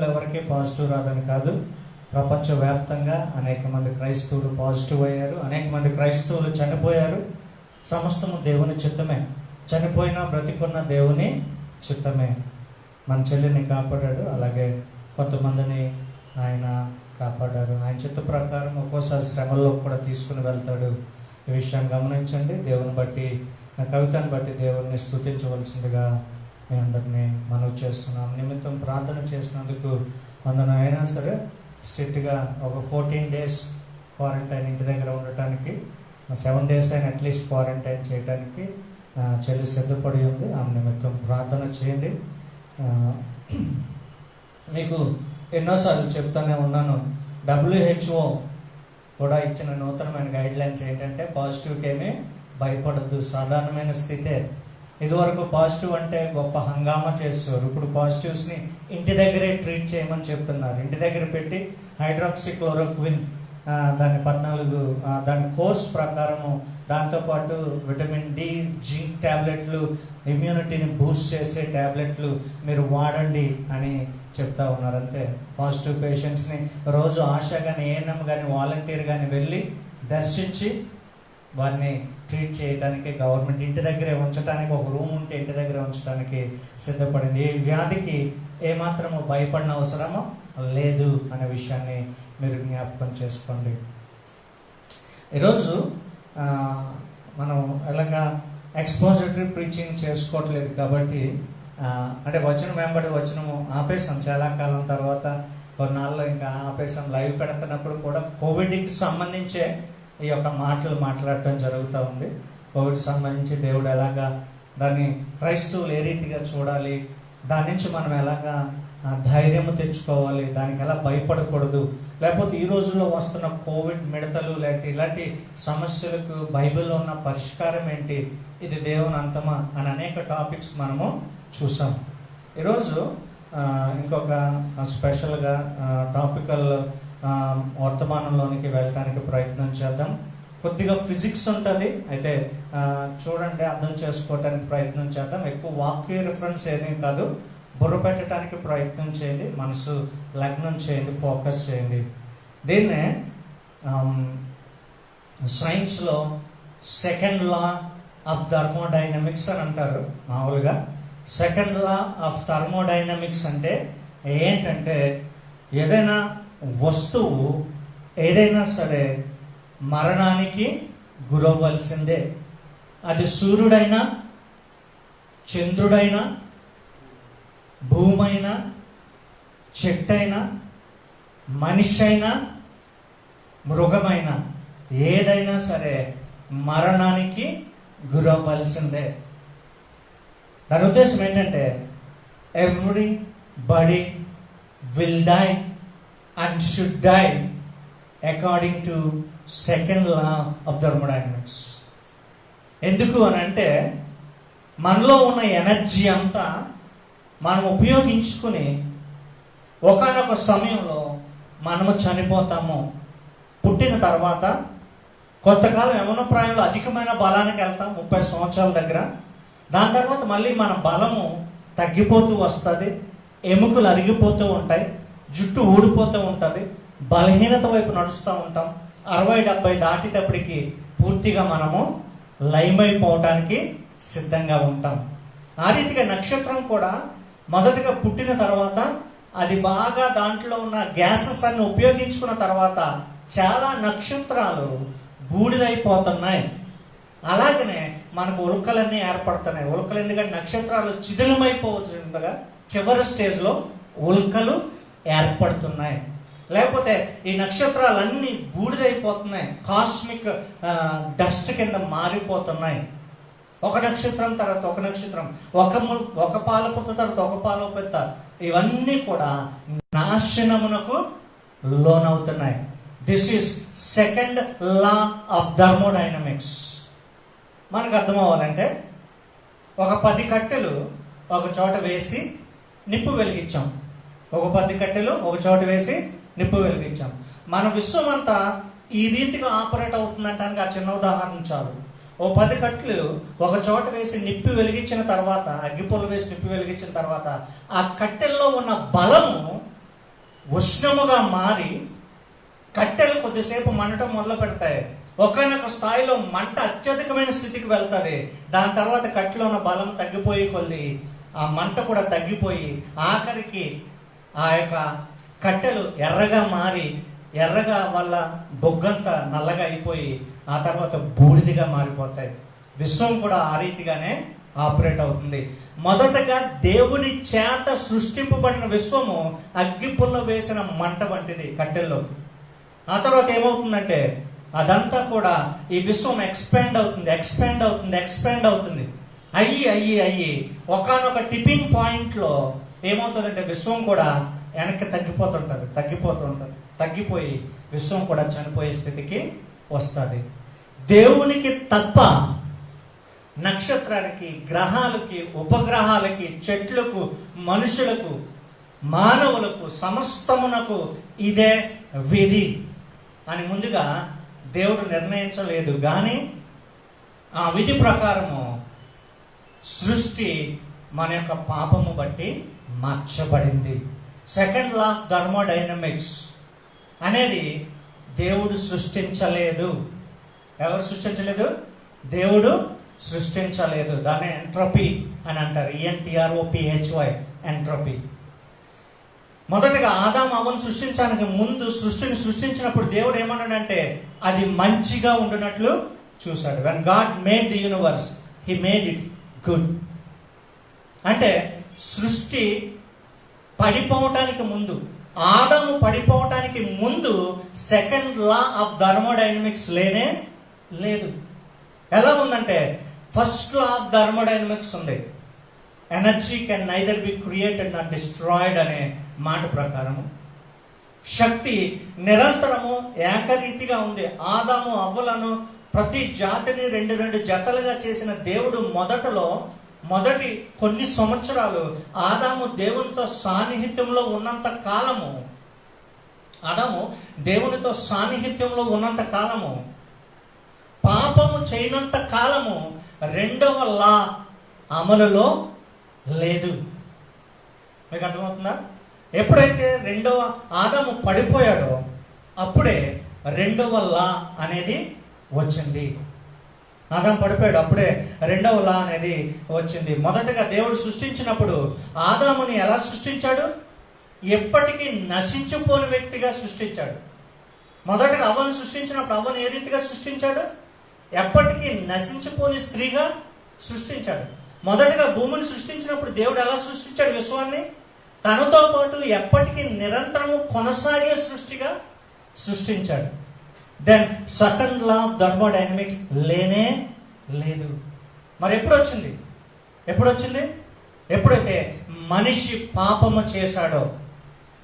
ఎవరికి పాజిటివ్ రాదని కాదు, ప్రపంచవ్యాప్తంగా అనేక మంది క్రైస్తవులు పాజిటివ్ అయ్యారు, అనేక మంది క్రైస్తవులు చనిపోయారు. సమస్తము దేవుని చిత్తమే. చనిపోయినా బ్రతికున్న దేవుని చిత్తమే. మన చెల్లిని కాపాడాడు, అలాగే కొంతమందిని ఆయన కాపాడారు. ఆయన చిత్త ప్రకారం ఒక్కోసారి శ్రమల్లో కూడా తీసుకుని వెళ్తాడు. ఈ విషయాన్ని గమనించండి. దేవుని బట్టి, కవితను బట్టి దేవుడిని స్తుతించవలసిందిగా మీ అందరినీ మనవి చేస్తున్నాం. నిమిత్తం ప్రార్థన చేసినందుకు వందనం. అయినా సరే స్ట్రిక్ట్గా ఒక 14 days క్వారంటైన్ ఇంటి దగ్గర ఉండటానికి, 7 days అయినా అట్లీస్ట్ క్వారంటైన్ చేయడానికి చెల్లి సిద్ధపడి ఉంది. ఆమె నిమిత్తం ప్రార్థన చేయండి. మీకు ఎన్నోసార్లు చెప్తానే ఉన్నాను, WHO కూడా ఇచ్చిన నూతనమైన గైడ్లైన్స్ ఏంటంటే పాజిటివ్కి ఏమీ భయపడద్దు, సాధారణమైన స్థితే. ఇదివరకు పాజిటివ్ అంటే గొప్ప హంగామా చేసేవారు. ఇప్పుడు పాజిటివ్స్ని ఇంటి దగ్గరే ట్రీట్ చేయమని చెప్తున్నారు. ఇంటి దగ్గర పెట్టి హైడ్రాక్సిక్లోరోక్విన్ దాని 14 దాని కోర్స్ ప్రకారము, దాంతోపాటు విటమిన్ డి, జింక్ ట్యాబ్లెట్లు, ఇమ్యూనిటీని బూస్ట్ చేసే ట్యాబ్లెట్లు మీరు వాడండి అని చెప్తా ఉన్నారు. అంతే. పాజిటివ్ పేషెంట్స్ని రోజు ఆశా కానీ, ఏఎన్ఎం కానీ, వాలంటీర్ కానీ వెళ్ళి దర్శించి వారిని ట్రీట్ చేయడానికి గవర్నమెంట్ ఇంటి దగ్గరే ఉంచడానికి, ఒక రూమ్ ఉంటే ఇంటి దగ్గరే ఉంచడానికి సిద్ధపడింది. ఈ వ్యాధికి ఏమాత్రము భయపడిన అవసరమో లేదు అనే విషయాన్ని మీరు జ్ఞాపకం చేసుకోండి. ఈరోజు మనం ఎలాగా ఎక్స్పోజిటరీ ప్రీచింగ్ చేసుకోవట్లేదు కాబట్టి, అంటే వచనం వెంబడి వచనము ఆపేసాం చాలా కాలం తర్వాత. కొన్నాళ్ళు ఇంకా ఆపేసాం. లైవ్ పెడుతున్నప్పుడు కూడా కోవిడ్కి సంబంధించే ఈ యొక్క మాటలు మాట్లాడటం జరుగుతూ ఉంది. కోవిడ్ సంబంధించి దేవుడు ఎలాగా దాన్ని క్రైస్తవులు ఏ రీతిగా చూడాలి, దాని నుంచి మనం ఎలాగా ధైర్యము తెచ్చుకోవాలి, దానికి ఎలా భయపడకూడదు, లేకపోతే ఈ రోజుల్లో వస్తున్న కోవిడ్ మిడతలు ఇలాంటి సమస్యలకు బైబిల్లో ఉన్న పరిష్కారం ఏంటి, ఇది దేవుని అంతమా అని అనేక టాపిక్స్ మనము చూసాం. ఈరోజు ఇంకొక స్పెషల్గా టాపికల్ వర్తమానంలోనికి వెళ్ళడానికి ప్రయత్నం చేద్దాం. కొద్దిగా ఫిజిక్స్ ఉంటుంది, అయితే చూడండి, అర్థం చేసుకోవడానికి ప్రయత్నం చేద్దాం. ఎక్కువ వాక్య రిఫరెన్స్ ఏమీ కాదు, బుర్ర పెట్టడానికి ప్రయత్నం చేయండి, మనసు లగ్నం చేయండి, ఫోకస్ చేయండి. దీన్నే సైన్స్లో సెకండ్ లా ఆఫ్ థర్మోడైనమిక్స్ అని అంటారు. మామూలుగా సెకండ్ లా ఆఫ్ థర్మోడైనమిక్స్ అంటే ఏంటంటే, ఏదైనా వస్తువు ఏదైనా సరే మరణానికి గురవ్వాల్సిందే. అది సూర్యుడైనా, చంద్రుడైనా, భూమైనా, చెట్టైనా, మనిషి అయినా, మృగమైనా, ఏదైనా సరే మరణానికి గురవ్వాల్సిందే. దాని ఉద్దేశం ఏంటంటే everybody will die and should die according to second law of thermodynamics. ఎందుకు అని అంటే, మనలో ఉన్న ఎనర్జీ అంతా మనం ఉపయోగించుకుని ఒకానొక సమయంలో మనము చనిపోతాము. పుట్టిన తర్వాత కొంతకాలం యవ్వనప్రాయంలో అధికమైన బలానికి వెళ్తాం, 30 సంవత్సరాల దగ్గర. దాని తర్వాత మళ్ళీ మన బలము తగ్గిపోతూ వస్తుంది, ఎముకలు అరిగిపోతూ ఉంటాయి, జుట్టు ఊడిపోతూ ఉంటుంది, బలహీనత వైపు నడుస్తూ ఉంటాం. 60-70 దాటేటప్పటికి పూర్తిగా మనము లయమైపోవటానికి సిద్ధంగా ఉంటాం. ఆ రీతిగా నక్షత్రం కూడా మొదటిగా పుట్టిన తర్వాత అది బాగా దాంట్లో ఉన్న గ్యాసెస్ అన్ని ఉపయోగించుకున్న తర్వాత చాలా నక్షత్రాలు బూడిదైపోతున్నాయి. అలాగనే మనకు ఉల్కలన్నీ ఏర్పడుతున్నాయి. ఉల్కలు ఎందుకంటే నక్షత్రాలు శిథిలమైపోతుండగా చివరి స్టేజ్లో ఉల్కలు ఏర్పడుతున్నాయి. లేకపోతే ఈ నక్షత్రాలన్నీ బూడిదైపోతున్నాయి, కాస్మిక్ డస్ట్ కింద మారిపోతున్నాయి. ఒక నక్షత్రం తర్వాత ఒక నక్షత్రం, ఒక పాలపుత్త తర్వాత ఒక పాలపుత్త, ఇవన్నీ కూడా నాశనమునకు లోనవుతున్నాయి. This is second law of thermodynamics. మనకు అర్థం అవ్వాలంటే, ఒక 10 కట్టెలు ఒక చోట వేసి నిప్పు వెలిగించాం. ఒక 10 కట్టెలు ఒక చోట వేసి నిప్పు వెలిగించాం. మన విశ్వం అంతా ఈ రీతిగా ఆపరేట్ అవుతుందంటానికి ఆ చిన్న ఉదాహరణ చాలు. ఓ 10 కట్టెలు ఒక చోట వేసి నిప్పి వెలిగించిన తర్వాత, అగ్గిపొలు వేసి నిప్పి వెలిగించిన తర్వాత ఆ కట్టెల్లో ఉన్న బలము ఉష్ణముగా మారి కట్టెలు కొద్దిసేపు మండటం మొదలు పెడతాయి. ఒకనొక స్థాయిలో మంట అత్యధికమైన స్థితికి వెళ్తుంది. దాని తర్వాత కట్టెలో ఉన్న బలం తగ్గిపోయి కొద్ది ఆ మంట కూడా తగ్గిపోయి ఆఖరికి ఆ యొక్క కట్టెలు ఎర్రగా మారి, ఎర్రగా వల్ల బొగ్గంతా నల్లగా అయిపోయి ఆ తర్వాత బూడిదిగా మారిపోతాయి. విశ్వం కూడా ఆ రీతిగానే ఆపరేట్ అవుతుంది. మొదటగా దేవుని చేత సృష్టింపబడిన విశ్వము అగ్గిపుల్ల వేసిన మంట వంటిది కట్టెల్లో. ఆ తర్వాత ఏమవుతుందంటే అదంతా కూడా ఈ విశ్వం ఎక్స్పాండ్ అవుతుంది అయ్యి ఒకానొక టిప్పింగ్ పాయింట్లో ఏమవుతుందంటే విశ్వం కూడా వెనక్కి తగ్గిపోయి విశ్వం కూడా చనిపోయే స్థితికి వస్తుంది. దేవునికి తప్ప నక్షత్రానికి, గ్రహాలకి, ఉపగ్రహాలకి, చెట్లకు, మనుషులకు, మానవులకు, సమస్తమునకు ఇదే విధి అని ముందుగా దేవుడు నిర్ణయించలేదు. కానీ ఆ విధి ప్రకారము సృష్టి మన యొక్క పాపము బట్టి మార్చబడింది. సెకండ్ లా ఆఫ్ థర్మోడైనమిక్స్ అనేది దేవుడు సృష్టించలేదు. ఎవరు సృష్టించలేదు? దేవుడు సృష్టించలేదు. దాన్ని ఎంట్రోపీ అని అంటారు. ENTROPHY, entropy. మొదటగా ఆదాము అవ్వను సృష్టించడానికి ముందు సృష్టిని సృష్టించినప్పుడు దేవుడు ఏమన్నాడంటే అది మంచిగా ఉండునట్లు చూశాడు. When God made the universe he made it good. అంటే సృష్టి పడిపోవటానికి ముందు, ఆదాము పడిపోవటానికి ముందు సెకండ్ లా ఆఫ్ థర్మోడైనమిక్స్ లేనే లేదు. ఎలా ఉందంటే ఫస్ట్ లా ఆఫ్ థర్మోడైనమిక్స్ ఉంది. Energy can neither be created not destroyed అనే మాట ప్రకారము శక్తి నిరంతరము ఏకరీతిగా ఉంది. ఆదాము అవ్వలను ప్రతి జాతిని రెండు జతలుగా చేసిన దేవుడు మొదటి కొన్ని సంవత్సరాలు ఆదాము దేవునితో సాన్నిహిత్యంలో ఉన్నంత కాలము పాపము చేయనంత కాలము రెండవ లా అమలులో లేదు. మీకు అర్థమవుతుందా? ఎప్పుడైతే ఆదాము పడిపోయాడో అప్పుడే రెండవ లా అనేది వచ్చింది. ఆదాము పడిపోయాడు, అప్పుడే రెండవ లా అనేది వచ్చింది. మొదటగా దేవుడు సృష్టించినప్పుడు ఆదాముని ఎలా సృష్టించాడు? ఎప్పటికీ నశించిపోని వ్యక్తిగా సృష్టించాడు. మొదటగా అవ్వను సృష్టించినప్పుడు అవ్వను ఏ రీతిగా సృష్టించాడు? ఎప్పటికీ నశించిపోని స్త్రీగా సృష్టించాడు. మొదటగా భూమిని సృష్టించినప్పుడు దేవుడు ఎలా సృష్టించాడు? విశ్వాన్ని తనతో పాటు ఎప్పటికీ నిరంతరము కొనసాగే సృష్టిగా సృష్టించాడు. Then second law of thermodynamics లేనే లేదు. మరి ఎప్పుడు వచ్చింది? ఎప్పుడైతే మనిషి పాపము చేశాడో,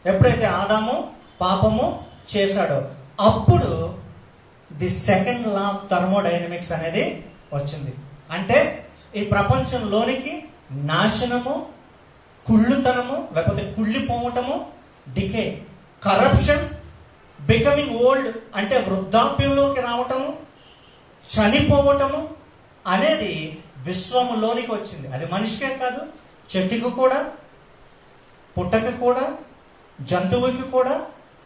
ఎప్పుడైతే ఆదాము పాపము చేశాడో అప్పుడు the second law of thermodynamics అనేది వచ్చింది. అంటే ఈ ప్రపంచంలోనికి నాశనము, కుళ్ళుతనము లేకపోతే కుళ్ళిపోవటము, డికే, కరప్షన్, బికమింగ్ ఓల్డ్ అంటే వృద్ధాప్యంలోకి రావటము, చనిపోవటము అనేది విశ్వములోనికి వచ్చింది. అది మనిషికే కాదు, చెట్టుకు కూడా, పుట్టకు కూడా, జంతువుకి కూడా,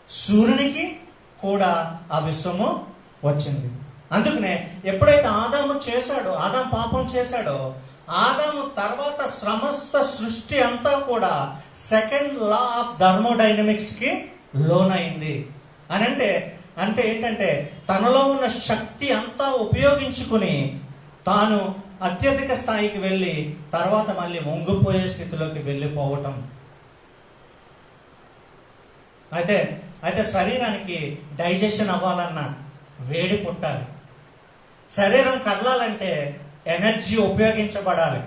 సూర్యునికి కూడా ఆ విశ్వము వచ్చింది. అందుకనే ఎప్పుడైతే ఆదాము పాపం చేశాడో ఆదాము తర్వాత సమస్త సృష్టి అంతా కూడా సెకండ్ లా ఆఫ్ థర్మోడైనమిక్స్కి లోనైంది. అంటే ఏంటంటే తనలో ఉన్న శక్తి అంతా ఉపయోగించుకుని తాను అత్యధిక స్థాయికి వెళ్ళి తర్వాత మళ్ళీ వంగిపోయే స్థితిలోకి వెళ్ళిపోవటం. అయితే శరీరానికి డైజెషన్ అవ్వాలన్నా వేడి పుట్టాలి. శరీరం కదలాలంటే ఎనర్జీ ఉపయోగించబడాలి.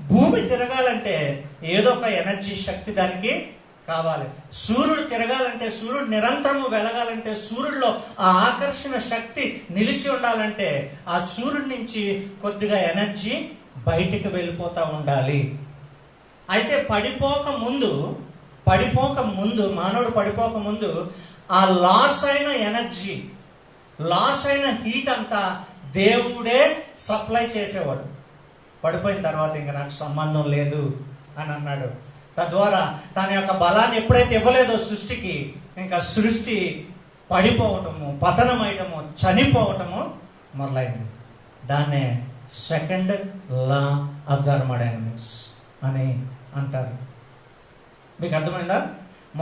భూమి తిరగాలంటే ఏదో ఒక ఎనర్జీ శక్తి దానికి కావాలి. సూర్యుడు తిరగాలంటే, సూర్యుడు నిరంతరము వెలగాలంటే, సూర్యుడిలో ఆ ఆకర్షణ శక్తి నిలిచి ఉండాలంటే ఆ సూర్యుడి నుంచి కొద్దిగా ఎనర్జీ బయటికి వెళ్ళిపోతూ ఉండాలి. అయితే మానవుడు పడిపోక ముందు ఆ లాస్ అయిన ఎనర్జీ, లాస్ అయిన హీట్ అంతా దేవుడే సప్లై చేసేవాడు. పడిపోయిన తర్వాత ఇంకా నాకు సంబంధం లేదు అని అన్నాడు. తద్వారా తన యొక్క బలాన్ని ఎప్పుడైతే ఇవ్వలేదో సృష్టికి, ఇంకా సృష్టి పడిపోవటము, పతనమయటము, చనిపోవటము మొదలైంది. దాన్నే సెకండ్ లా ఆఫ్ థర్మోడైనమిక్స్ అని అంటారు. మీకు అర్థమైందా?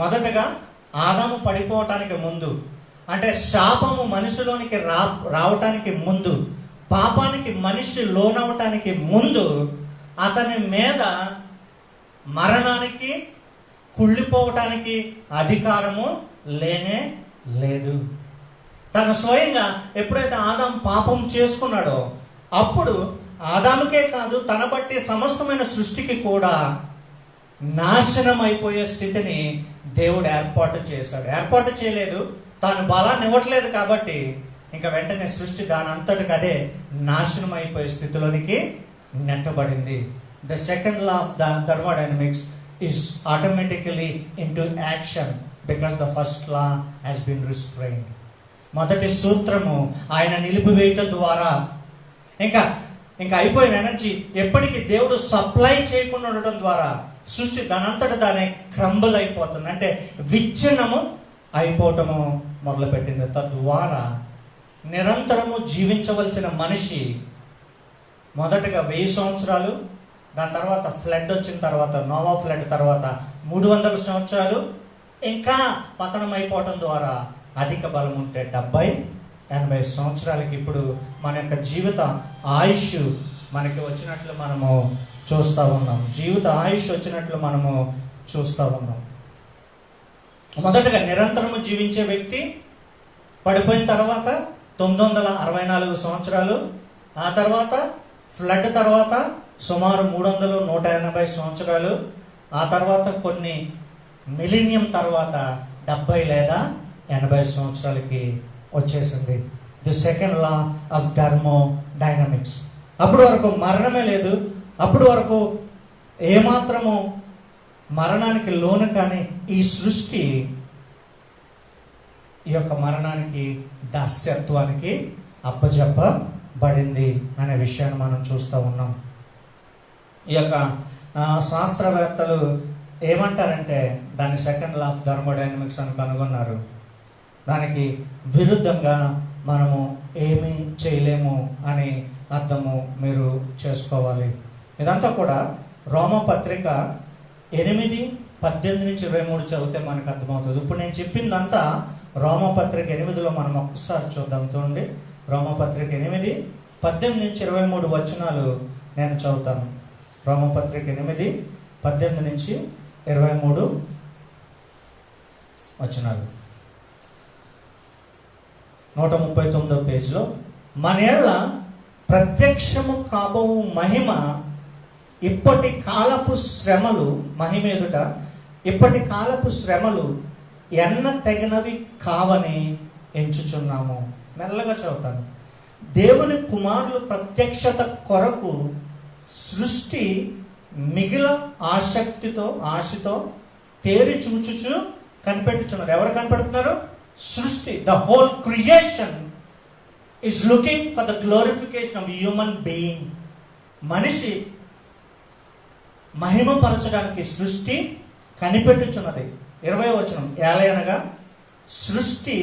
మొదటగా ఆదాము పడిపోవటానికి ముందు, అంటే శాపము మనిషిలోనికి రావటానికి ముందు, పాపానికి మనిషి లోనవటానికి ముందు అతని మీద మరణానికి, కుళ్ళిపోవటానికి అధికారము లేనే లేదు. తను స్వయంగా ఎప్పుడైతే ఆదాము పాపం చేసుకున్నాడో అప్పుడు ఆదాముకే కాదు, తన బట్టి సమస్తమైన సృష్టికి కూడా నాశనం అయిపోయే స్థితిని దేవుడు ఏర్పాటు చేశాడు. ఏర్పాటు చేయలేదు, తాను బలాన్ని ఇవ్వట్లేదు కాబట్టి ఇంకా వెంటనే సృష్టి దాని అంతటికి అదే నాశనం అయిపోయే స్థితిలోనికి నెట్టబడింది. The second law of the thermodynamics is automatically into action because the first law has been restrained. మొదటి సూత్రము ఆయన నిలిపివేయటం ద్వారా ఇంకా అయిపోయిన ఎనర్జీ ఎప్పటికీ దేవుడు సప్లై చేయకుండా ఉండటం ద్వారా సృష్టి దానంతట దానే క్రంబుల్ అయిపోతుంది, అంటే విచ్ఛిన్నము అయిపోవటము మొదలుపెట్టింది. తద్వారా నిరంతరము జీవించవలసిన మనిషి మొదటగా 1000 సంవత్సరాలు, దాని తర్వాత ఫ్లడ్ వచ్చిన తర్వాత, నోవా ఫ్లడ్ తర్వాత 300 సంవత్సరాలు, ఇంకా పతనం అయిపోవటం ద్వారా అధిక బలం ఉంటే 70-80 సంవత్సరాలకి ఇప్పుడు మన యొక్క జీవిత ఆయుష్ మనకి వచ్చినట్లు మనము చూస్తూ ఉన్నాం. జీవిత ఆయుష్ వచ్చినట్లు మనము చూస్తూ ఉన్నాం. మొదటగా నిరంతరము జీవించే వ్యక్తి పడిపోయిన తర్వాత 964 సంవత్సరాలు, ఆ తర్వాత ఫ్లడ్ తర్వాత సుమారు 380 సంవత్సరాలు, ఆ తర్వాత కొన్ని మిలీనియం తర్వాత 70 లేదా 80 సంవత్సరాలకి వచ్చేసింది. The second law of thermodynamics. అప్పటి వరకు మరణమే లేదు, అప్పటి వరకు ఏమాత్రము మరణానికి లోను కానీ ఈ సృష్టి ఈ యొక్క మరణానికి, దాస్యత్వానికి అప్పజెప్పబడింది అనే విషయాన్ని మనం చూస్తూ ఉన్నాం. ఈ యొక్క శాస్త్రవేత్తలు ఏమంటారంటే దాన్ని సెకండ్ లా ఆఫ్ థర్మోడైనమిక్స్ అని కనుగొన్నారు. దానికి విరుద్ధంగా మనము ఏమీ చేయలేము అని అర్థము మీరు చేసుకోవాలి. ఇదంతా కూడా రోమపత్రిక 8:18-23 చదివితే మనకు అర్థమవుతుంది. ఇప్పుడు నేను చెప్పిందంతా రోమపత్రిక 8లో మనం ఒక్కసారి చూద్దాం. చూడండి, రోమపత్రిక 8:18-23 వచనాలు నేను చదువుతాను. రోమపత్రిక 8:18-23 వచనాలు 139వ పేజీలో. మన ఏళ్ళ ప్రత్యక్షము కాబోవు మహిమ ఇప్పటి కాలపు శ్రమలు, మహిమ ఎదుట ఇప్పటి కాలపు శ్రమలు ఎన్న తగినవి కావని ఎంచుచున్నాము. మెల్లగా చదువుతాను. దేవుని కుమారులు ప్రత్యక్షత కొరకు సృష్టి మిగిల ఆశతో తేరి చూచుచు కనిపెట్టుచున్నారు. ఎవరు కనిపెడుతున్నారు? సృష్టి. The whole creation is looking for the glorification of human being. మనిషి మహిమపరచడానికి సృష్టి కనిపెట్టుచున్నది. 20వ వచనం, ఏలయనగా సృష్టి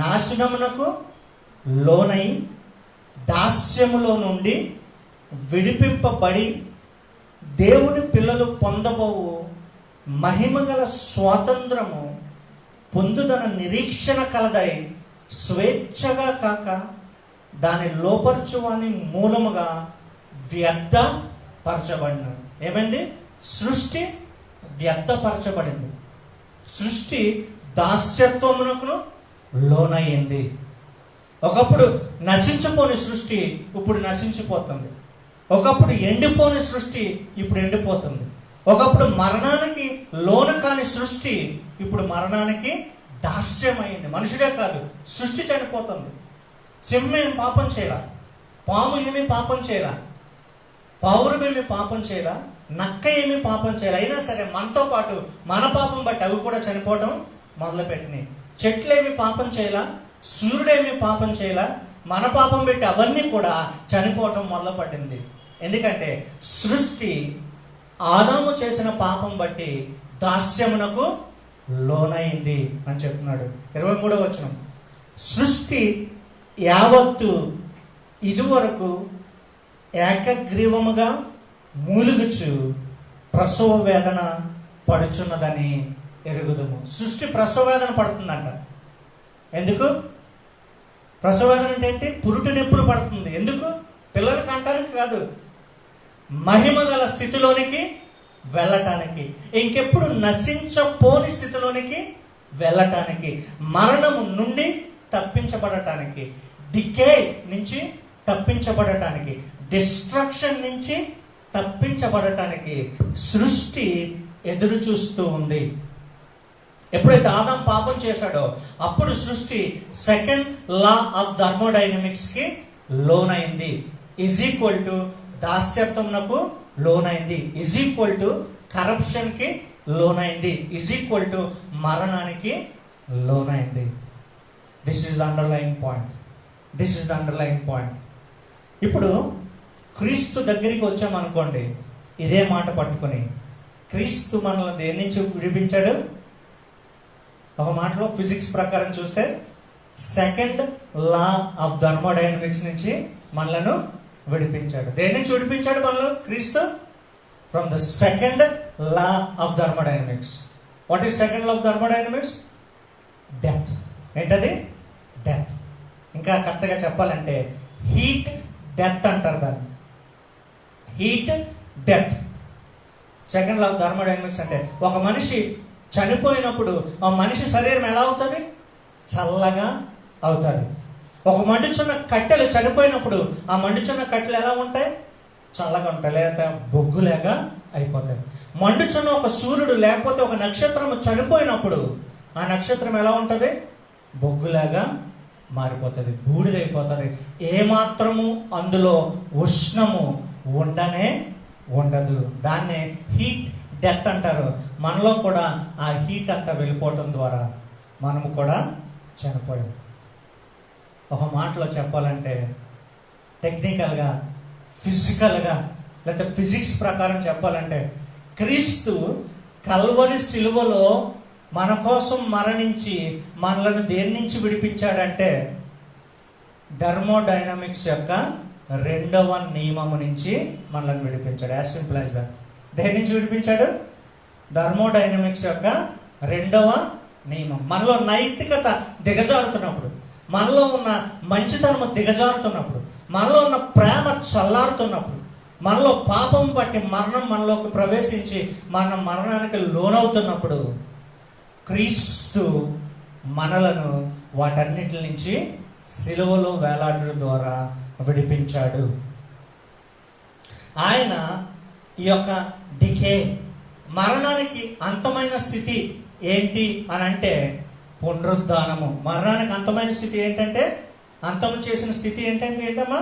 నాశనమునకు లోనై దాస్యములో నుండి విడిపింపబడి దేవుని పిల్లలు పొందబోవు మహిమగల స్వాతంత్రము పొందుదన నిరీక్షణ కలదై స్వేచ్ఛగా కాక దాని లోపరచువాని మూలముగా వ్యర్థపరచబడిన. ఏమైంది? సృష్టి వ్యర్థపరచబడింది. సృష్టి దాస్యత్వమునకు లోనయ్యింది. ఒకప్పుడు నశించిపోని సృష్టి ఇప్పుడు నశించిపోతుంది. ఒకప్పుడు ఎండిపోని సృష్టి ఇప్పుడు ఎండిపోతుంది. ఒకప్పుడు మరణానికి లోను కాని సృష్టి ఇప్పుడు మరణానికి దాస్యమైంది. మనుషుడే కాదు, సృష్టి చనిపోతుంది. సింహం ఏమి పాపం చేయాల, పాము ఏమి పాపం చేయాల, పావురం ఏమి పాపం చేయాల, నక్క ఏమి పాపం చేయాలి. అయినా సరే మనతో పాటు మన పాపం బట్టి అవి కూడా చనిపోవడం మొదలుపెట్టినాయి. చెట్లేమి పాపం చేయాల, సూర్యుడేమి పాపం చేయాల, మన పాపం పెట్టి అవన్నీ కూడా చనిపోవటం మొదలుపడింది. ఎందుకంటే సృష్టి ఆదాము చేసిన పాపం బట్టి దాస్యమునకు లోనైంది అని చెప్తున్నాడు. 23వ వచనం, సృష్టి యావత్తు ఇదివరకు ఏకగ్రీవముగా మూలుగుచు ప్రసవ వేదన పడుచున్నదని ఎరుగుదుము. సృష్టి ప్రసవ వేదన పడుతుందంట. ఎందుకు ప్రసవ వేదన అంటే ఏంటి? పురుటి నొప్పులు పడుతుంది. ఎందుకు? పిల్లలకి అంటానికి కాదు, మహిమ గల స్థితిలోనికి వెళ్ళటానికి, ఇంకెప్పుడు నశించపోని స్థితిలోనికి వెళ్ళటానికి, మరణము నుండి తప్పించబడటానికి, డికే నుంచి తప్పించబడటానికి, డిస్ట్రక్షన్ నుంచి తప్పించబడటానికి సృష్టి ఎదురు చూస్తూ ఉంది. ఎప్పుడైతే ఆదాం పాపం చేశాడో అప్పుడు సృష్టి సెకండ్ లా ఆఫ్ థర్మోడైనమిక్స్కి లోనైంది. ఈజ్ ఈక్వల్ టు దాస్యత్వమునకు లోనైంది, ఈజ్ ఈక్వల్ టు కరప్షన్కి లోనైంది, ఈజ్ ఈక్వల్ టు మరణానికి లోనైంది. This is the underline point. This is the underline point. ఇప్పుడు క్రీస్తు దగ్గరికి వచ్చామనుకోండి, ఇదే మాట పట్టుకొని క్రీస్తు మనల్ని దేని నుంచి విడిపించాడు? ఒక మాటలో ఫిజిక్స్ ప్రకారం చూస్తే సెకండ్ లా ఆఫ్ థర్మోడైనమిక్స్ నుంచి మనలను విడిపించాడు. దేని నుంచి విడిపించాడు మనల్ని క్రీస్తు? From the second law of thermodynamics. What is second law of thermodynamics? Death. ఏంటది? డెత్. ఇంకా కరెక్ట్గా చెప్పాలంటే హీట్ డెత్ అంటారు దాన్ని. Heat death. Second law of thermodynamics అంటే ఒక మనిషి చనిపోయినప్పుడు ఆ మనిషి శరీరం ఎలా అవుతుంది? చల్లగా అవుతుంది. ఒక మండుచున్న కట్టెలు చనిపోయినప్పుడు ఆ మండుచున్న కట్టెలు ఎలా ఉంటాయి? చల్లగా ఉంటాయి, లేకపోతే బొగ్గులేగా అయిపోతాయి. మండుచున్న ఒక సూర్యుడు లేకపోతే ఒక నక్షత్రం చనిపోయినప్పుడు ఆ నక్షత్రం ఎలా ఉంటుంది? బొగ్గులాగా మారిపోతుంది, బూడిదైపోతుంది. ఏమాత్రము అందులో ఉష్ణము ఉండనే ఉండదు. దాన్నే హీట్ డెత్ అంటారు. మనలో కూడా ఆ హీట్ అంతా వెళ్ళిపోవటం ద్వారా మనము కూడా చనిపోయాం. ఒక మాటలో చెప్పాలంటే టెక్నికల్గా, ఫిజికల్గా, లేకపోతే ఫిజిక్స్ ప్రకారం చెప్పాలంటే క్రీస్తు కల్వరి సిలువలో మన కోసం మరణించి మనలను దేని నుంచి విడిపించాడంటే థర్మోడైనమిక్స్ యొక్క రెండవ నియమము నుంచి మనల్ని విడిపించాడు. As simple as that. దేని నుంచి విడిపించాడు? థర్మోడైనమిక్స్ యొక్క రెండవ నియమం. మనలో నైతికత దిగజారుతున్నప్పుడు, మనలో ఉన్న మంచితనము దిగజారుతున్నప్పుడు, మనలో ఉన్న ప్రేమ చల్లారుతున్నప్పుడు, మనలో పాపం బట్టి మరణం మనలోకి ప్రవేశించి మనం మరణానికి లోనవుతున్నప్పుడు క్రీస్తు మనలను వాటన్నిటి నుంచి సిలువలో వేలాడడం ద్వారా విడిపించాడు. ఆయన ఈ యొక్క డికే, మరణానికి అంతమైన స్థితి ఏంటి అని అంటే పునరుద్ధానము. మరణానికి అంతమైన స్థితి ఏంటంటే, అంతము చేసిన స్థితి ఏంటంటే ఏంటమ్మా?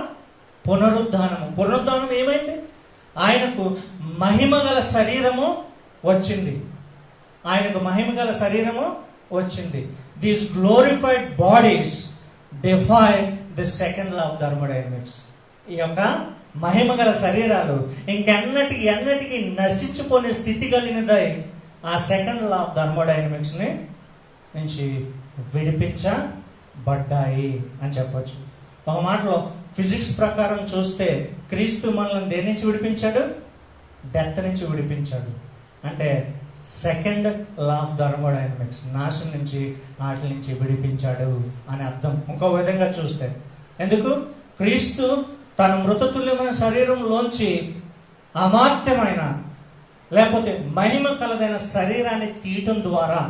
పునరుద్ధానము. పునరుద్ధానం ఏమైంది? ఆయనకు మహిమ గల శరీరము వచ్చింది. ఆయనకు మహిమ గల శరీరము వచ్చింది. These glorified bodies defy the second law of thermodynamics. ఈ యొక్క మహిమ గల శరీరాలు ఎన్నటికీ నశించుకునే స్థితి కలిగినదై ఆ సెకండ్ లా ఆఫ్ థర్మోడైనమిక్స్ నుంచి విడిపించబడ్డాయి అని చెప్పచ్చు. ఒక మాటలో ఫిజిక్స్ ప్రకారం చూస్తే క్రీస్తు మనల్ని దేని నుంచి విడిపించాడు? డెత్ నుంచి విడిపించాడు. అంటే సెకండ్ లా ఆఫ్ థర్మోడైనమిక్స్, నాశనం నుంచి వాటి నుంచి విడిపించాడు అని అర్థం. ఇంకో విధంగా చూస్తే, ఎందుకు క్రీస్తు తన మృతతుల్యమైన శరీరంలోంచి అమార్త్యమైన లేకపోతే మహిమ కలదైన శరీరాన్ని తీయటం ద్వారా,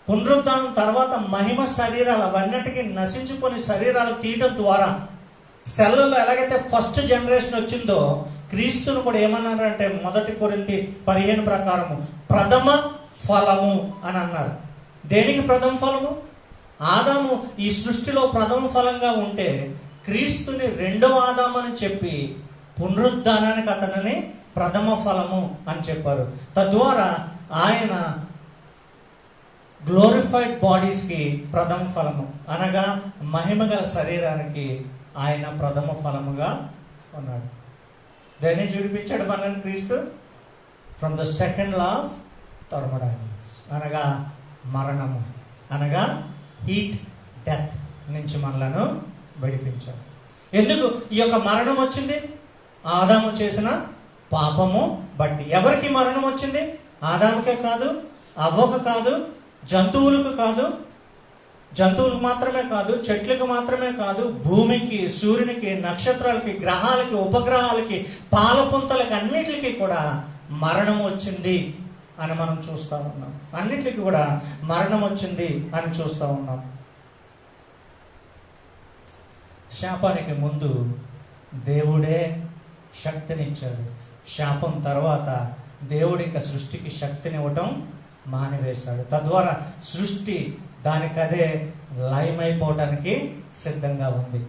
పునరుద్ధానం తర్వాత మహిమ శరీరాలు అవన్నిటికీ నశించుకొని శరీరాలు తీయటం ద్వారా, సెల్లలో ఎలాగైతే ఫస్ట్ జనరేషన్ వచ్చిందో క్రీస్తును కూడా ఏమన్నారంటే 1 కొరింథీ 15 ప్రకారము ప్రథమ ఫలము అని అన్నారు. దేనికి ప్రథమ ఫలము? ఆదాము ఈ సృష్టిలో ప్రథమ ఫలంగా ఉంటే క్రీస్తుని రెండవ ఆదాము అని చెప్పి పునరుద్ధానానికి అతనిని ప్రథమ ఫలము అని చెప్పారు. తద్వారా ఆయన గ్లోరిఫైడ్ బాడీస్కి ప్రథమ ఫలము, అనగా మహిమగల శరీరానికి ఆయన ప్రథమ ఫలముగా ఉన్నాడు. దేన్ని చూపించాడు మనల్ని క్రీస్తు? From the second law of thermodynamics, అనగా మరణము, అనగా హీట్, డెత్ నుంచి మనలను విడిపించాడు. ఎందుకు ఈ యొక్క మరణం వచ్చింది? ఆదాము చేసిన పాపము బట్టి. ఎవరికి మరణం వచ్చింది? ఆదాముకే కాదు, అవ్వకు కాదు, జంతువులకు కాదు, జంతువులకు మాత్రమే కాదు, చెట్లకు మాత్రమే కాదు, భూమికి, సూర్యునికి, నక్షత్రాలకి, గ్రహాలకి, ఉపగ్రహాలకి, పాలపుంతలకి, అన్నిటికీ కూడా మరణం వచ్చింది అని మనం చూస్తూ ఉన్నాం. అన్నిటికీ కూడా మరణం వచ్చింది అని చూస్తూ ఉన్నాం. శాపానికి ముందు దేవుడే శక్తినిచ్చాడు. శాపం తర్వాత దేవుడి ఇంకా సృష్టికి శక్తినివ్వటం మానివేశాడు. తద్వారా సృష్టి దానికదే లయమైపోవటానికి సిద్ధంగా ఉంది.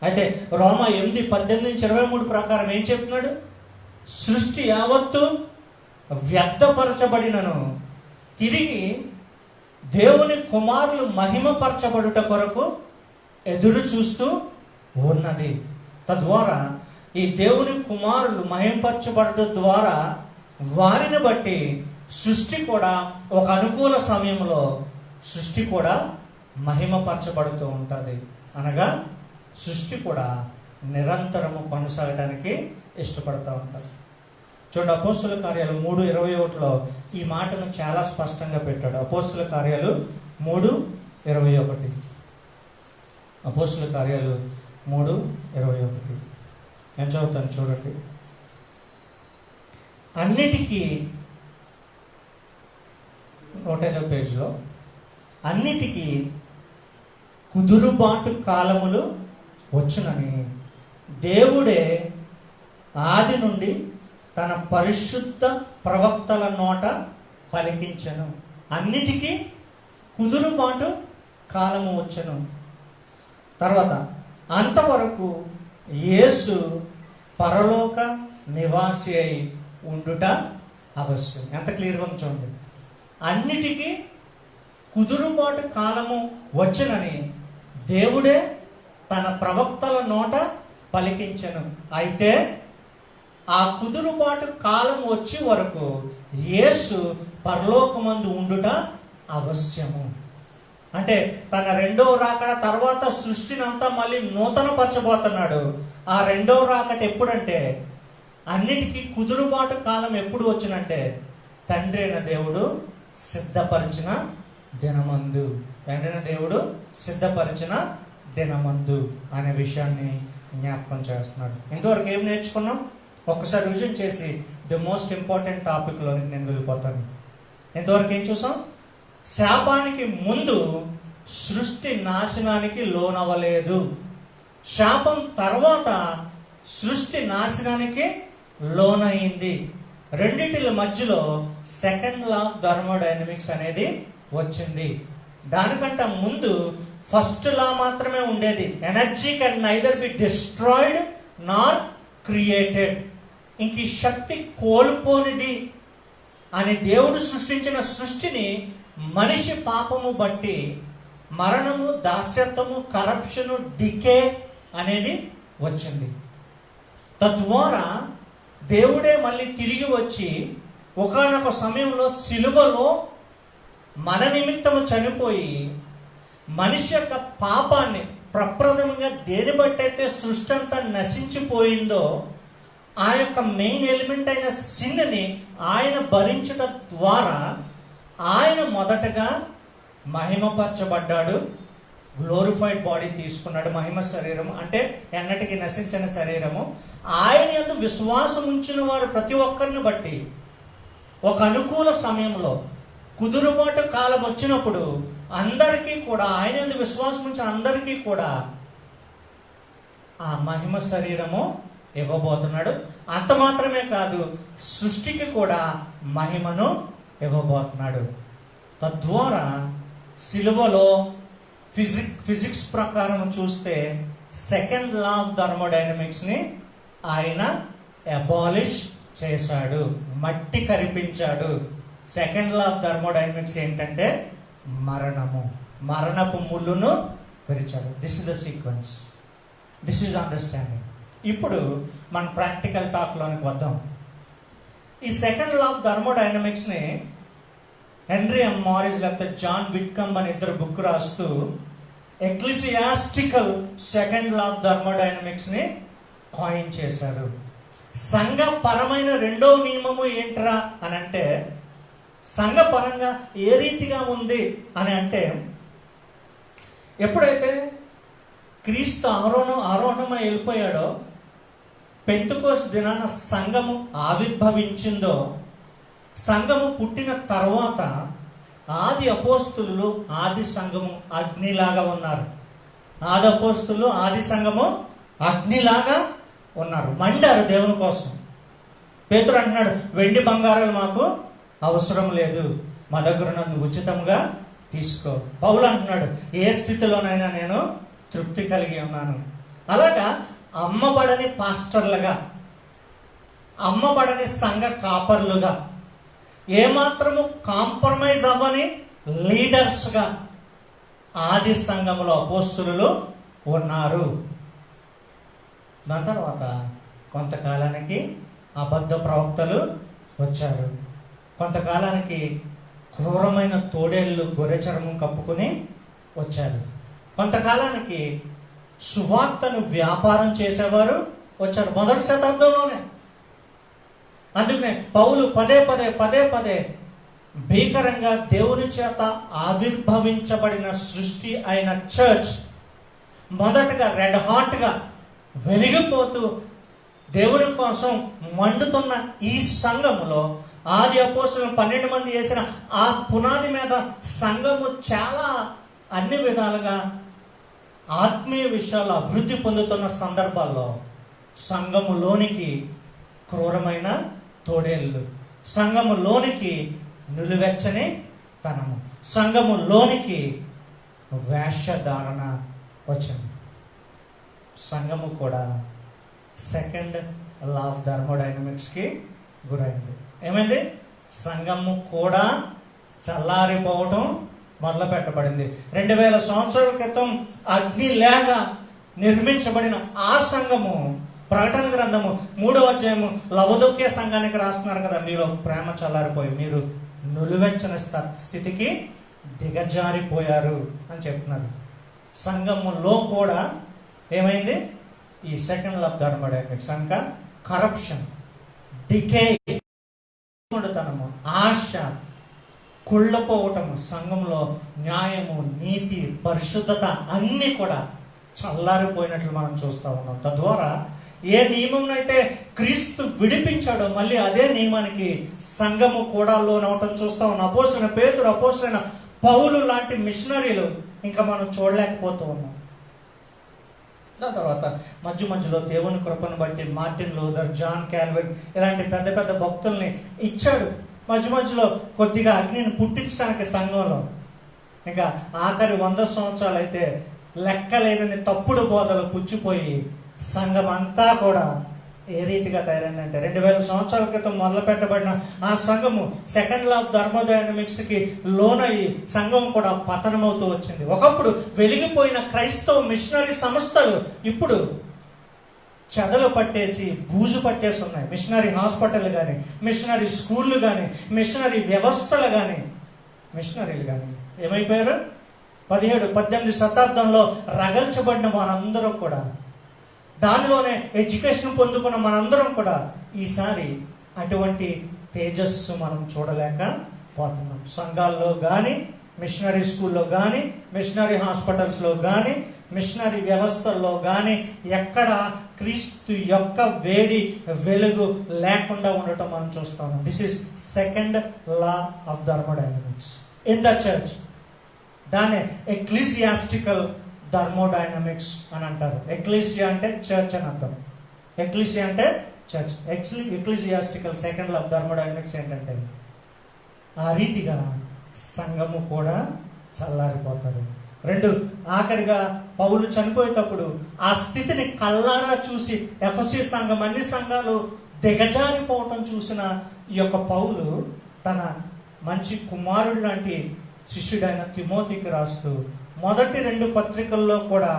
అయితే రోమా 8:18-23 ప్రకారం ఏం చెప్తున్నాడు? సృష్టి యావత్తు వ్యర్థపరచబడినను తిరిగి దేవుని కుమారులు మహిమపరచబడుట కొరకు ఎదురు చూస్తూ ఉన్నది. తద్వారా ఈ దేవుని కుమారులు మహిమపరచబడటం ద్వారా వారిని బట్టి సృష్టి కూడా ఒక అనుకూల సమయంలో సృష్టి కూడా మహిమపరచబడుతూ ఉంటుంది. అనగా సృష్టి కూడా నిరంతరము కొనసాగడానికి ఇష్టపడుతూ ఉంటుంది. చూడండి, అపోస్తుల కార్యాలు 3:21లో ఈ మాటను చాలా స్పష్టంగా పెట్టాడు. అపోస్తుల కార్యాలు 3:21. అపోస్తుల కార్యాలు 3:21 నేను చదువుతాను, చూడండి. అన్నిటికీ 105వ పేజీలో, అన్నిటికీ కుదురుబాటు కాలములు వచ్చునని దేవుడే ఆది నుండి తన పరిశుద్ధ ప్రవక్తల నోట పలికించెను. అన్నిటికీ కుదురుబాటు కాలము వచ్చును. తర్వాత అంతవరకు యేసు పరలోక నివాసి అయి ఉండుట అవశ్యం. ఎంత క్లియర్గా చూడండి. అన్నిటికీ కుదురుబాటు కాలము వచ్చునని దేవుడే తన ప్రవక్తల నోట పలికించెను. అయితే ఆ కుదురుబాటు కాలం వచ్చే వరకు యేసు పరలోకమందు ఉండుట అవశ్యము. అంటే తన రెండవ రాకడ తర్వాత సృష్టిని అంతా మళ్ళీ నూతన పరచబోతున్నాడు. ఆ రెండవ రాకడ ఎప్పుడంటే, అన్నిటికీ కుదురుబాటు కాలం ఎప్పుడు వచ్చినంటే తండ్రి అయిన దేవుడు సిద్ధపరిచిన దినమందు, తండ్రి అయిన దేవుడు సిద్ధపరిచిన దినమందు అనే విషయాన్ని జ్ఞాపకం చేస్తున్నాడు. ఇంతవరకు ఏం నేర్చుకున్నాం? ఒక్కసారి రివిజన్ చేసి ది మోస్ట్ ఇంపార్టెంట్ టాపిక్లోకి నేను వెళ్ళిపోతాను. ఇంతవరకు ఏం చూసాం? శాపానికి ముందు సృష్టి నాశనానికి లోనవ్వలేదు. శాపం తర్వాత సృష్టి నాశనానికి లోనైంది. రెండింటి మధ్యలో సెకండ్ లా ఆఫ్ థర్మోడైనమిక్స్ అనేది వచ్చింది. దానికంటే ముందు ఫస్ట్ లా మాత్రమే ఉండేది. Energy can neither be destroyed Nar created. ఇంక ఈ శక్తి కోల్పోనిది అని దేవుడు సృష్టించిన సృష్టిని మనిషి పాపము బట్టి మరణము, దాస్యత్వము, కరప్షను, డికే అనేది వచ్చింది. తద్వారా దేవుడే మళ్ళీ తిరిగి వచ్చి ఒకానొక సమయంలో సిలువలో మన నిమిత్తము చనిపోయి మనిషి యొక్క పాపాన్ని ప్రప్రథమంగా దేని బట్టయితే సృష్టి అంతా నశించిపోయిందో ఆ యొక్క మెయిన్ ఎలిమెంట్ అయిన సిన్ని ఆయన భరించడం ద్వారా ఆయన మొదటగా మహిమపరచబడ్డాడు. గ్లోరిఫైడ్ బాడీ తీసుకున్నాడు, మహిమ శరీరము అంటే ఎన్నటికీ నశించిన శరీరము. ఆయన యందు విశ్వాసం ఉంచిన వారు ప్రతి ఒక్కరిని బట్టి ఒక అనుకూల సమయంలో కుదురుబాటు కాలం వచ్చినప్పుడు అందరికీ కూడా, ఆయన యందు విశ్వాసం ఉంచిన అందరికీ కూడా ఆ మహిమ శరీరము ఇవ్వబోతున్నాడు. అంత మాత్రమే కాదు, సృష్టికి కూడా మహిమను ఇవ్వబోతున్నాడు. తద్వారా సిలువలో ఫిజిక్స్ ప్రకారం చూస్తే సెకండ్ లా ఆఫ్ థర్మోడైనమిక్స్ని ఆయన అబాలిష్ చేశాడు, మట్టి కరిపించాడు. సెకండ్ లా ఆఫ్ థర్మోడైనమిక్స్ ఏంటంటే మరణము, మరణపు ముళ్ళును విరిచాడు. This is the sequence, this is understanding. ఇప్పుడు మన ప్రాక్టికల్ టాక్లోనికి వద్దాం. ఈ సెకండ్ లా ఆఫ్ థర్మోడైనమిక్స్ని హెన్రీ ఎం మారిస్ లేకపోతే జాన్ విట్కమ్ అని ఇద్దరు బుక్ రాస్తూ ఎక్లిసియాస్టికల్ సెకండ్ లా ఆఫ్ థర్మోడైనమిక్స్ని కాయిన్ చేశారు. సంఘపరమైన రెండో నియమము ఏంట్రా అని అంటే, సంఘపరంగా ఏ రీతిగా ఉంది అని అంటే, ఎప్పుడైతే క్రీస్తు ఆరోహణమై వెళ్ళిపోయాడో, పెంతెకోస్తు దినాన సంఘము ఆవిర్భవించిందో, సంఘము పుట్టిన తర్వాత ఆది అపోస్తులు ఆది సంఘము అగ్నిలాగా ఉన్నారు. ఆది అపోస్తులు ఆది సంఘము అగ్నిలాగా ఉన్నారు, మండారు దేవుని కోసం. పేతురు అంటున్నాడు, వెండి బంగారాలు మాకు అవసరం లేదు, మా దగ్గర నన్ను ఉచితంగా తీసుకో. పౌలు అంటున్నాడు, ఏ స్థితిలోనైనా నేను తృప్తి కలిగి ఉన్నాను. అలాగా అమ్మబడని పాస్టర్లుగా, అమ్మబడని సంఘ కాపర్లుగా, ఏమాత్రము కాంప్రమైజ్ అవ్వని లీడర్స్గా ఆది సంఘములో అపోస్తులు ఉన్నారు. దాని తర్వాత కొంతకాలానికి అబద్ధ ప్రవక్తలు వచ్చారు. కొంతకాలానికి క్రూరమైన తోడేళ్ళు గొర్రె చర్మం కప్పుకొని వచ్చారు. కొంతకాలానికి సువార్తను వ్యాపారం చేసేవారు వచ్చారు, మొదటి శతాబ్దంలోనే. అందుకనే పౌలు పదే పదే భీకరంగా దేవుని చేత ఆవిర్భవించబడిన సృష్టి అయిన చర్చ్ మొదటగా రెడ్ హాట్గా వెలిగిపోతూ దేవుని కోసం మండుతున్న ఈ సంఘములో ఆది అపోస్తులు 12 మంది వేసిన ఆ పునాది మీద సంఘము చాలా అన్ని విధాలుగా ఆత్మీయ విషయాలు అభివృద్ధి పొందుతున్న సందర్భాల్లో సంఘములోనికి క్రూరమైన తోడేళ్ళు, సంఘములోనికి నిలువెచ్చని తనము, సంఘములోనికి వేషధారణ వచ్చింది. సంఘము కూడా సెకండ్ లా ఆఫ్ థర్మోడైనమిక్స్కి గురైంది. ఏమైంది? సంఘము కూడా చల్లారిపోవటం మొదలు పెట్టబడింది. 2000 సంవత్సరాల క్రితం అగ్ని లేక నిర్మించబడిన ఆ సంఘము, ప్రకటన గ్రంథము 3వ అధ్యాయము లవదొక్య సంఘానికి రాస్తున్నారు కదా, మీరు ప్రేమ చల్లారిపోయి మీరు నులివెచ్చని స్థితికి దిగజారిపోయారు అని చెప్తున్నారు. సంఘములో కూడా ఏమైంది? ఈ సెకండ్ లా ఆఫ్ థర్మోడైనమిక్స్ ఇంకా కరప్షన్, డికే, తనము, ఆశ, కుళ్ళపోవటము, సంఘంలో న్యాయము, నీతి, పరిశుద్ధత అన్నీ కూడా చల్లారిపోయినట్లు మనం చూస్తూ ఉన్నాం. తద్వారా ఏ నియమం అయితే క్రీస్తు విడిపించాడో మళ్ళీ అదే నియమానికి సంఘము కూడా లోనవటం చూస్తూ ఉన్నాం. అపోస్తలుడైన పేతురు, అపోస్తలుడైన పౌలు లాంటి మిషనరీలు ఇంకా మనం చూడలేకపోతూ ఉన్నాం. దాని తర్వాత మధ్యలో దేవుని కృపను బట్టి మార్టిన్ లూథర్, జాన్ క్యాల్విన్ ఇలాంటి పెద్ద పెద్ద భక్తుల్ని ఇచ్చాడు. మధ్యలో కొద్దిగా అగ్నిని పుట్టించడానికి సంఘంలో. ఇంకా ఆఖరి 100 సంవత్సరాలు అయితే లెక్కలేనని తప్పుడు బోధలు పుచ్చిపోయి సంఘం అంతా కూడా ఏ రీతిగా తయారైందంటే, 2000 సంవత్సరాల క్రితం మొదలు పెట్టబడిన ఆ సంఘము సెకండ్ లా ఆఫ్ థర్మోడైనమిక్స్కి లోనయ్యి సంఘం కూడా పతనమవుతూ వచ్చింది. ఒకప్పుడు వెలిగిపోయిన క్రైస్తవ మిషనరీ సంస్థలు ఇప్పుడు చెదలు పట్టేసి బూజు పట్టేసి ఉన్నాయి. మిషనరీ హాస్పిటల్ కానీ, మిషనరీ స్కూళ్ళు కానీ, మిషనరీ వ్యవస్థలు కానీ, మిషనరీలు కానీ ఏమైపోయారు? 17, 18 శతాబ్దంలో రగల్చబడిన వారందరూ కూడా, దానిలోనే ఎడ్యుకేషన్ పొందుకున్న మనందరం కూడా ఈసారి అటువంటి తేజస్సు మనం చూడలేకపోతున్నాం. సంఘాల్లో కానీ, మిషనరీ స్కూల్లో కానీ, మిషనరీ హాస్పిటల్స్లో కానీ, మిషనరీ వ్యవస్థల్లో కానీ ఎక్కడ క్రీస్తు యొక్క వేడి వెలుగు లేకుండా ఉండటం మనం చూస్తాం. This is second law of thermodynamics in the church. దాన్ని ఎక్లీసియాస్టికల్ థర్మోడైనమిక్స్ అని అంటారు. ఎక్లీసియా అంటే చర్చ్ అని అర్థం. ఎక్లీసియా అంటే church. Ecclesiastical second law of thermodynamics ఏంటంటే, ఆ రీతిగా సంఘము కూడా చల్లారిపోతారు. 2, ఆఖరిగా పౌలు చనిపోయేటప్పుడు ఆ స్థితిని కళ్ళారా చూసి ఎఫెసీ సంఘం, అన్ని సంఘాలు దిగజారిపోవటం చూసిన ఈ యొక్క పౌలు తన మంచి కుమారుడు లాంటి శిష్యుడైన తిమోతికి రాస్తూ మొదటి 2 పత్రికల్లో కూడా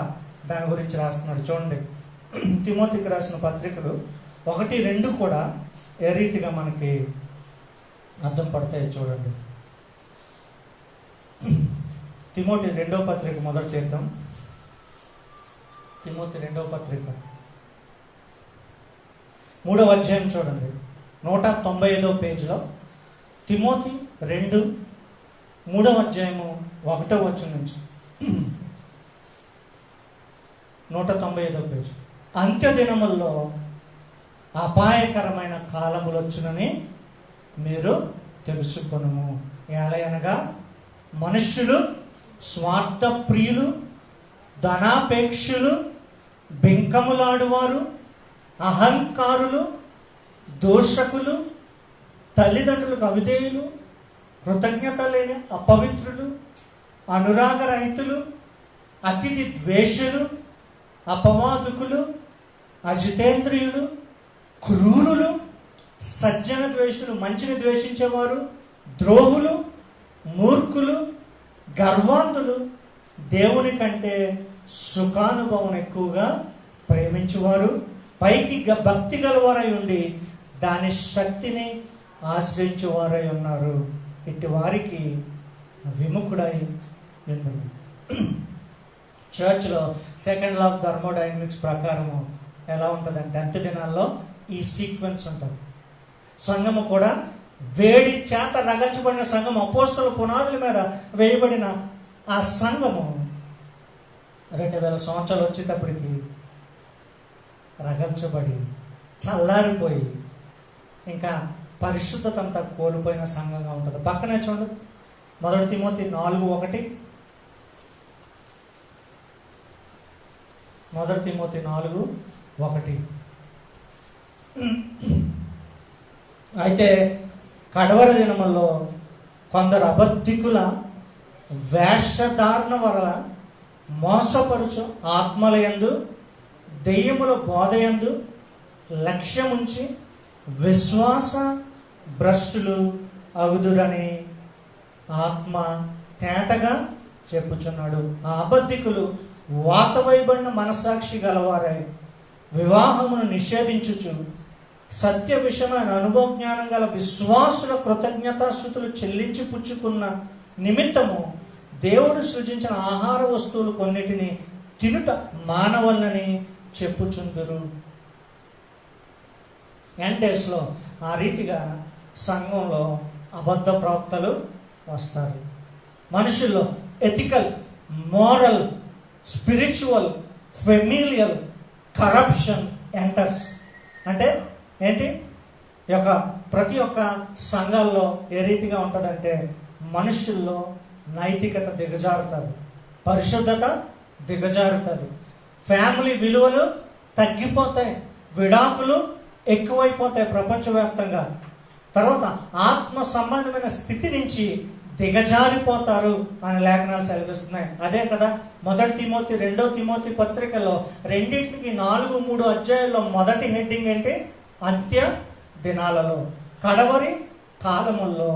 దాని గురించి రాస్తున్నాడు. చూడండి, తిమోతికి రాసిన పత్రికలు 1-2 కూడా ఏ రీతిగా మనకి అర్థం పడతాయి చూడండి. తిమోతి 2వ పత్రిక మొదటి చేద్దాం. తిమోతి 2వ పత్రిక 3వ అధ్యాయం చూడండి, 195వ పేజీలో తిమోతి 2 3వ అధ్యాయము 1వ వచనం నుంచి 195వ పేజీ. అంత్య దినముల్లో అపాయకరమైన కాలములు వచ్చునని మీరు తెలుసుకొనుము. ఎలయనగా మనుష్యులు స్వార్థ ప్రియులు, ధనాపేక్షులు, బెంకములాడువారు, అహంకారులు, దోషకులు, తల్లిదండ్రులకు అవిధేయులు, కృతజ్ఞత లేని అపవిత్రులు, అనురాగరహితులు, అతిథి ద్వేషులు, అపవాదుకులు, అజితేంద్రియులు, క్రూరులు, సజ్జన ద్వేషులు, మంచిని ద్వేషించేవారు, ద్రోహులు, మూర్ఖులు, గర్వాంతులు, దేవుని కంటే సుఖానుభవం ఎక్కువగా ప్రేమించువారు, పైకి భక్తి గలవారై ఉండి దాని శక్తిని ఆశ్రయించువారై ఉన్నారు. ఇటు వారికి విముఖుడై ఉండండి. చర్చ్లో సెకండ్ లా ఆఫ్ థర్మోడైనమిక్స్ ప్రకారము ఎలా ఉంటుందంటే అంత్య దినాల్లో ఈ సీక్వెన్స్ ఉంటుంది. సంఘము కూడా వేడి చేత రగల్చబడిన సంఘం, అపోస్తల పునాదుల మీద వేయబడిన ఆ సంఘము 2000 సంవత్సరాలు వచ్చేటప్పటికి రగల్చబడి చల్లారిపోయి ఇంకా పరిశుద్ధత అంతా కోల్పోయిన సంఘంగా ఉంటుంది. పక్కనే చూడండి, 1 తిమోతి 4:1, 1 తిమోతి 4:1. అయితే కడవర దినముల్లో కొందరు అబద్ధికుల వేషధారణ వలన మోసపరుచు ఆత్మలయందు దెయ్యముల బోధయందు లక్ష్యముంచి విశ్వాస భ్రష్టులు అగుదురని ఆత్మ తేటగా చెప్పుచున్నాడు. ఆ అబద్ధికులు వాతవైబడిన మనసాక్షి గలవారై వివాహమును నిషేధించుచు సత్య విషయమైన అనుభవ జ్ఞానం గల విశ్వాసుల కృతజ్ఞతాస్తుతులు చెల్లించి పుచ్చుకున్న నిమిత్తము దేవుడు సృజించిన ఆహార వస్తువులు కొన్నిటిని తినుట మానవల్లని చెప్పుచుందురు. ఎండ్ డేస్లో ఆ రీతిగా సంఘంలో అబద్ధ ప్రవక్తలు వస్తారు. మనుషుల్లో ethical, moral, spiritual, familial corruption enters. అంటే ఏంటి? ప్రతి ఒక్క సంఘాల్లో ఏ రీతిగా ఉంటుందంటే మనుషుల్లో నైతికత దిగజారుతుంది, పరిశుద్ధత దిగజారుతుంది, ఫ్యామిలీ విలువలు తగ్గిపోతాయి, విడాకులు ఎక్కువైపోతాయి ప్రపంచవ్యాప్తంగా. తర్వాత ఆత్మ సంబంధమైన స్థితి నుంచి దిగజారిపోతారు అని లేఖనాలు సెలవిస్తున్నాయి. అదే కదా 1 తిమోతి 2 తిమోతి పత్రికలో రెండింటికి 4-3 అధ్యాయాల్లో మొదటి హెడ్డింగ్ ఏంటి? అంత్య దినాలలో, కడవరి కాలముల్లో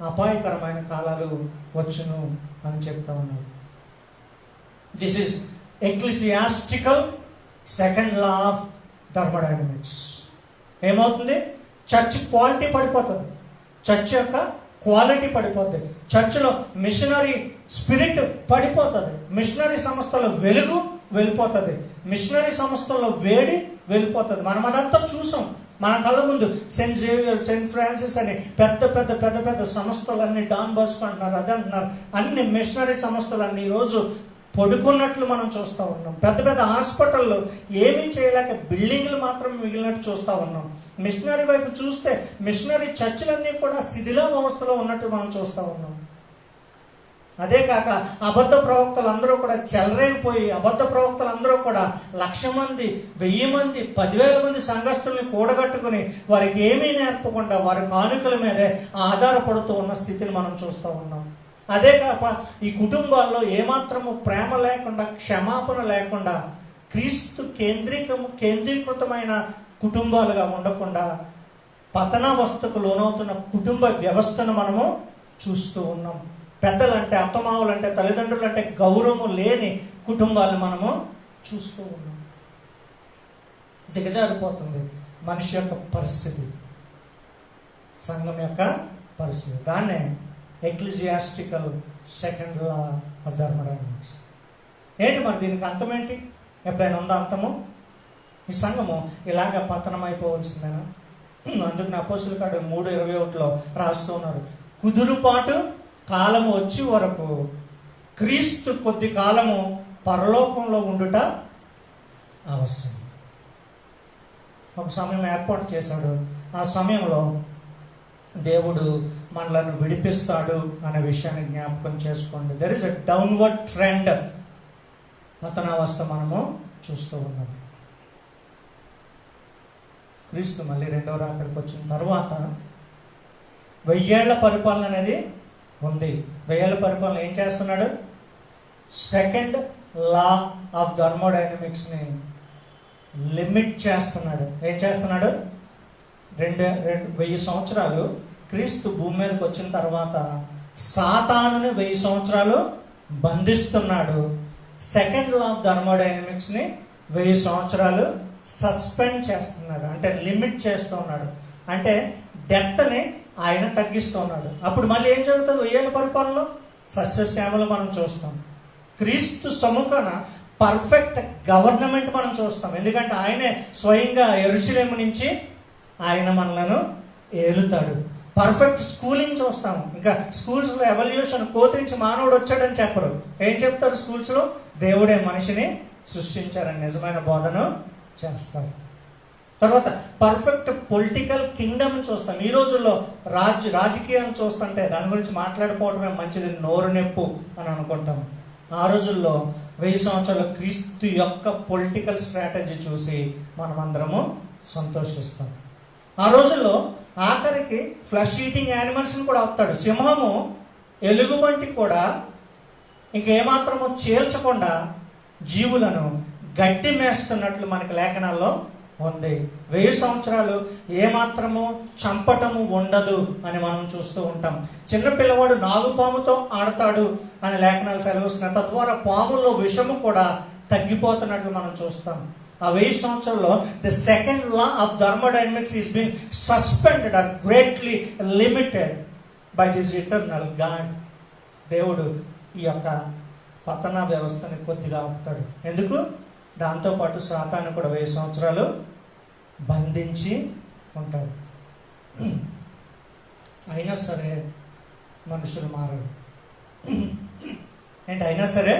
అపాయకరమైన కాలాలు వచ్చును అని చెప్తా ఉన్నారు. This is ecclesiastical second law of thermodynamics. ఏమవుతుంది? చర్చ్ క్వాలిటీ పడిపోతుంది, చర్చ్ యొక్క క్వాలిటీ పడిపోతుంది, చర్చ్లో మిషనరీ స్పిరిట్ పడిపోతుంది, మిషనరీ సంస్థలో వెలుగు వెళ్ళిపోతుంది, మిషనరీ సంస్థల్లో వేడి వెళ్ళిపోతుంది. మనం అదంతా చూసాం మన కళ్ళ ముందు. సెయింట్ జేవియర్, సెయింట్ ఫ్రాన్సిస్ అని పెద్ద పెద్ద పెద్ద పెద్ద సంస్థలన్నీ, డాన్ బాస్కో అంటున్నారు, అదే అంటున్నారు, అన్ని మిషనరీ సంస్థలన్నీ ఈరోజు పడుకున్నట్లు మనం చూస్తూ ఉన్నాం. పెద్ద పెద్ద హాస్పిటల్లో ఏమీ చేయలేక బిల్డింగ్లు మాత్రం మిగిలినట్టు చూస్తూ ఉన్నాం. మిషనరీ వైపు చూస్తే మిషనరీ చర్చిలన్నీ కూడా శిథిలావస్థలో ఉన్నట్టు మనం చూస్తూ ఉన్నాం. అదే కాక అబద్ధ ప్రవక్తలు అందరూ కూడా చెలరేగిపోయి, అబద్ధ ప్రవక్తలు అందరూ కూడా 1,00,000 మంది, 1000 మంది, 10,000 మంది సంఘస్థుల్ని కూడగట్టుకుని వారికి ఏమీ నేర్పకుండా వారి కానుకల మీదే ఆధారపడుతూ ఉన్న స్థితిని మనం చూస్తూ ఉన్నాం. అదే కాక ఈ కుటుంబాల్లో ఏమాత్రము ప్రేమ లేకుండా, క్షమాపణ లేకుండా, క్రీస్తు కేంద్రీకృతమైన కుటుంబాలుగా ఉండకుండా పతనావస్థకు లోనవుతున్న కుటుంబ వ్యవస్థను మనము చూస్తూ ఉన్నాం. పెద్దలంటే, అత్తమావులంటే, తల్లిదండ్రులంటే గౌరవం లేని కుటుంబాలను మనము చూస్తూ ఉన్నాం. దిగజారిపోతుంది. మనిషి యొక్క పరిస్థితి, సంఘం యొక్క పరిస్థితి. దాన్నే ఎక్లిజియాస్టికల్ సెకండ్ లా ఆఫ్ థర్మోడైనమిక్స్. ఏంటి మరి దీనికి అంతం ఏంటి? ఎప్పుడైనా ఉందా అంతము? ఈ సంఘము ఇలాగ పతనం అయిపోవలసిందేనా? అందుకని అపోస్తుల కార్యం 3:21 రాస్తూ ఉన్నారు, కుదురుపాటు కాలము వచ్చి వరకు క్రీస్తు కొద్ది కాలము పరలోకంలో ఉండుట అవసరం. ఒక సమయం ఏర్పాటు చేశాడు. ఆ సమయంలో దేవుడు మనలను విడిపిస్తాడు అనే విషయాన్ని జ్ఞాపకం చేసుకోండి. There is a downward trend, పతనావస్థ మనము చూస్తూ ఉన్నాం. క్రీస్తు మళ్ళీ రెండవ రాకడికి వచ్చిన తర్వాత 1000 ఏళ్ల పరిపాలన అనేది ఉంది. 1000 ఏళ్ల పరిపాలన ఏం చేస్తున్నాడు? సెకండ్ లా ఆఫ్ థర్మోడైనమిక్స్ని లిమిట్ చేస్తున్నాడు. ఏం చేస్తున్నాడు? 1000 సంవత్సరాలు క్రీస్తు భూమి మీదకి వచ్చిన తర్వాత సాతానుని 1000 సంవత్సరాలు బంధిస్తున్నాడు. సెకండ్ లా ఆఫ్ థర్మోడైనమిక్స్ని 1000 సంవత్సరాలు సస్పెండ్ చేస్తున్నాడు, అంటే లిమిట్ చేస్తూ ఉన్నాడు. అంటే డెప్త్ని ఆయన తగ్గిస్తూ ఉన్నాడు. అప్పుడు మళ్ళీ ఏం జరుగుతుంది? 1000 ఏళ్ల పరిపాలనలో సస్యశ్యామలు మనం చూస్తాం. క్రీస్తు సముఖాన పర్ఫెక్ట్ గవర్నమెంట్ మనం చూస్తాం. ఎందుకంటే ఆయనే స్వయంగా యెరూషలేము నుంచి ఆయన మనలను ఏలుతాడు. పర్ఫెక్ట్ స్కూలింగ్ చూస్తాము. ఇంకా స్కూల్స్లో ఎవల్యూషన్, కోతించి మానవుడు వచ్చాడని చెప్పరు. ఏం చెప్తారు స్కూల్స్లో? దేవుడే మనిషిని సృష్టించారని నిజమైన బోధన చేస్తారు. తర్వాత పర్ఫెక్ట్ పొలిటికల్ కింగ్డమ్ చూస్తాం. ఈ రోజుల్లో రాజకీయాన్ని చూస్తుంటే దాని గురించి మాట్లాడుకోవడమే మంచిది, నోరు నొప్పు అని అనుకుంటాం. ఆ రోజుల్లో 1000 సంవత్సరాల క్రీస్తు యొక్క పొలిటికల్ స్ట్రాటజీ చూసి మనం అందరము సంతోషిస్తాం. ఆ రోజుల్లో ఆఖరికి ఫ్లష్ ఈటింగ్ యానిమల్స్ని కూడా ఆపుతాడు. సింహము ఎలుగుబంటి కూడా ఇంకేమాత్రము చీల్చకుండా జీవులను గడ్డి మేస్తున్నట్లు మనకి లేఖనాల్లో ఉంది. 1000 సంవత్సరాలు ఏమాత్రము చంపటము ఉండదు అని మనం చూస్తూ ఉంటాం. చిన్న పిల్లవాడు నాగుపాముతో ఆడతాడు అని లేఖనాలు సెలవుస్తున్నాయి. తద్వారా పాముల్లో విషము కూడా తగ్గిపోతున్నట్లు మనం చూస్తాం. ఆ 1000 సంవత్సరాల్లో the second law of thermodynamics is been suspended or greatly limited by this eternal God. దేవుడు ఈ యొక్క పతన వ్యవస్థని కొద్దిగా ఆపుతాడు. ఎందుకు? దాంతోపాటు సాతాను కూడా 1000 సంవత్సరాలు బంధించి ఉంటాడు. అయినా సరే మనుషులు మారరు. ఏంటి? అయినా సరే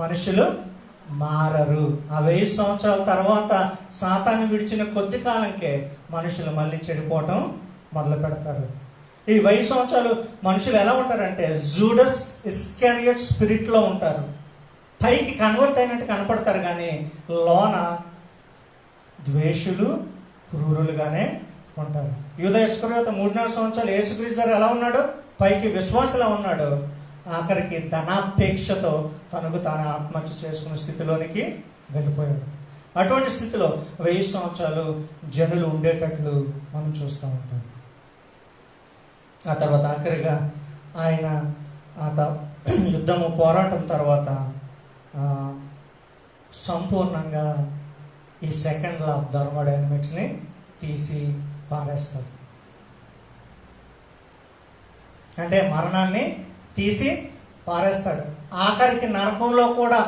మనుషులు మారరు. ఆ 1000 సంవత్సరాల తర్వాత సాతాను విడిచిన కొద్ది కాలంకే మనుషులు మళ్ళీ చెడిపోవటం మొదలు పెడతారు. ఈ 1000 సంవత్సరాలు మనుషులు ఎలా ఉంటారంటే జూడస్ ఇస్కారియోట్ స్పిరిట్లో ఉంటారు. పైకి కన్వర్ట్ అయినట్టు కనపడతారు, కానీ లోన ద్వేషులు, క్రూరులుగానే ఉంటారు. యూదా ఇస్కరియోతు 3.5 సంవత్సరాలు యేసుక్రీస్తు దగ్గర ఎలా ఉన్నాడు? పైకి విశ్వాసలా ఉన్నాడు, ఆఖరికి ధనాపేక్షతో తనకు తాను ఆత్మహత్య చేసుకునే స్థితిలోనికి వెళ్ళిపోయాడు. అటువంటి స్థితిలో 1000 సంవత్సరాలు జనులు ఉండేటట్లు మనం చూస్తూ ఉంటాం. ఆ తర్వాత ఆఖరిగా ఆయన యుద్ధము పోరాటం తర్వాత సంపూర్ణంగా ఈ సెకండ్ లా ఆఫ్ థర్మోడైనమిక్స్ని తీసి పారేస్తాడు. అంటే మరణాన్ని తీసి పారేస్తాడు. ఆఖరికి నరకంలో కూడా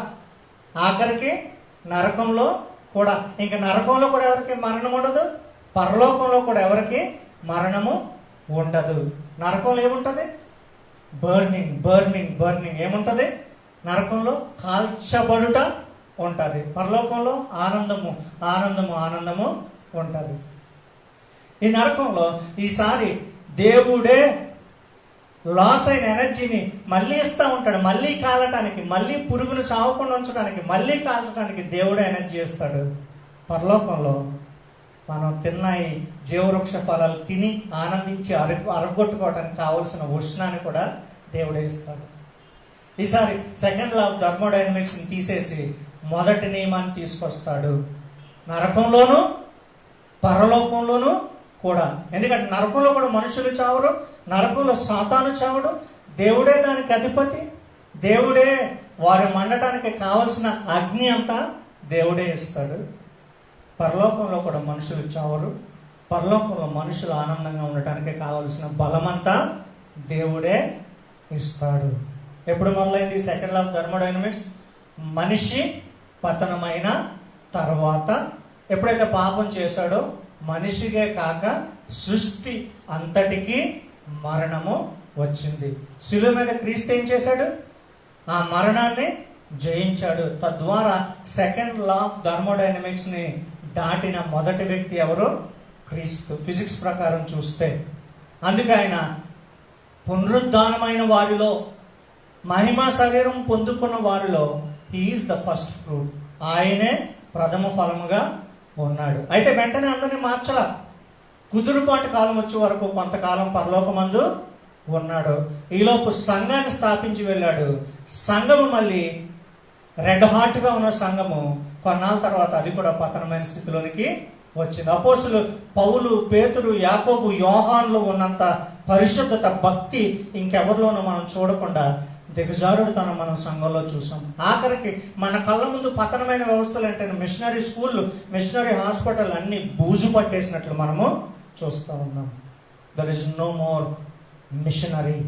ఇంకా నరకంలో కూడా ఎవరికి మరణం ఉండదు, పరలోకంలో కూడా ఎవరికి మరణము ఉండదు. నరకంలో ఏముంటుంది? బర్నింగ్ బర్నింగ్ బర్నింగ్ ఏముంటుంది? నరకంలో కాల్చబడుట ఉంటుంది. పరలోకంలో ఆనందము ఆనందము ఆనందము ఉంటుంది. ఈ నరకంలో ఈసారి దేవుడే లాస్ అయిన ఎనర్జీని మళ్ళీ ఇస్తూ ఉంటాడు. మళ్ళీ కాలటానికి, మళ్ళీ పురుగులు చావకుండా ఉంచడానికి, మళ్ళీ కాల్చడానికి దేవుడే ఎనర్జీ ఇస్తాడు. పరలోకంలో మనం తిన్న ఈ జీవవృక్ష ఫలాలు తిని ఆనందించి అరగొట్టుకోవడానికి కావలసిన ఉష్ణాన్ని కూడా దేవుడే ఇస్తాడు. ఈసారి సెకండ్ లా ఆఫ్ థర్మోడైనమిక్స్ని తీసేసి మొదటి నియమాన్ని తీసుకొస్తాడు. నరకంలోను పరలోకంలోను కూడా. ఎందుకంటే నరకంలో కూడా మనుషులు చావరు, నరకంలో సాతాను చావడు. దేవుడే దానికి అధిపతి, దేవుడే వారు మండటానికి కావలసిన అగ్ని అంతా దేవుడే ఇస్తాడు. పరలోకంలో కూడా మనుషులు చావరు, పరలోకంలో మనుషులు ఆనందంగా ఉండటానికి కావలసిన బలమంతా దేవుడే ఇస్తాడు. ఎప్పుడు మొదలైంది సెకండ్ లా ఆఫ్ థర్మోడైనమిక్స్? మనిషి పతనమైన తర్వాత, ఎప్పుడైతే పాపం చేశాడో మనిషికే కాక సృష్టి అంతటికి మరణము వచ్చింది. శిలువ మీద క్రీస్తు ఏం చేశాడు? ఆ మరణాన్ని జయించాడు. తద్వారా సెకండ్ లా ఆఫ్ థర్మోడైనమిక్స్ని దాటిన మొదటి వ్యక్తి ఎవరు? క్రీస్తు. ఫిజిక్స్ ప్రకారం చూస్తే అందుకే ఆయన పునరుద్ధానమైన వారిలో, మహిమా శరీరం పొందుకున్న వారిలో he is the first fruit. ఆయనే ప్రథమ ఫలముగా ఉన్నాడు. అయితే వెంటనే అందరినీ మార్చలా. కుదురుపాటు కాలం వచ్చే వరకు కొంతకాలం పరలోకమందు ఉన్నాడు. ఈలోపు సంఘాన్ని స్థాపించి వెళ్ళాడు. సంఘము మళ్ళీ రెడ్ హార్ట్గా ఉన్న సంఘము కొన్నాళ్ళ తర్వాత అది కూడా పతనమైన స్థితిలోనికి వచ్చింది. అపోస్తులు పౌలు, పేతురు, యాకోబు, యోహాన్లు ఉన్నంత పరిశుద్ధత, భక్తి ఇంకెవరిలోనూ మనం చూడకుండా దిగజారుడుతనం మనం సంఘంలో చూసాం. ఆఖరికి మన కళ్ళ ముందు పతనమైన వ్యవస్థలు అంటే మిషనరీ స్కూళ్ళు, మిషనరీ హాస్పిటల్ అన్ని బూజు పట్టేసినట్లు మనము చూస్తూ ఉన్నాం. There is no more missionary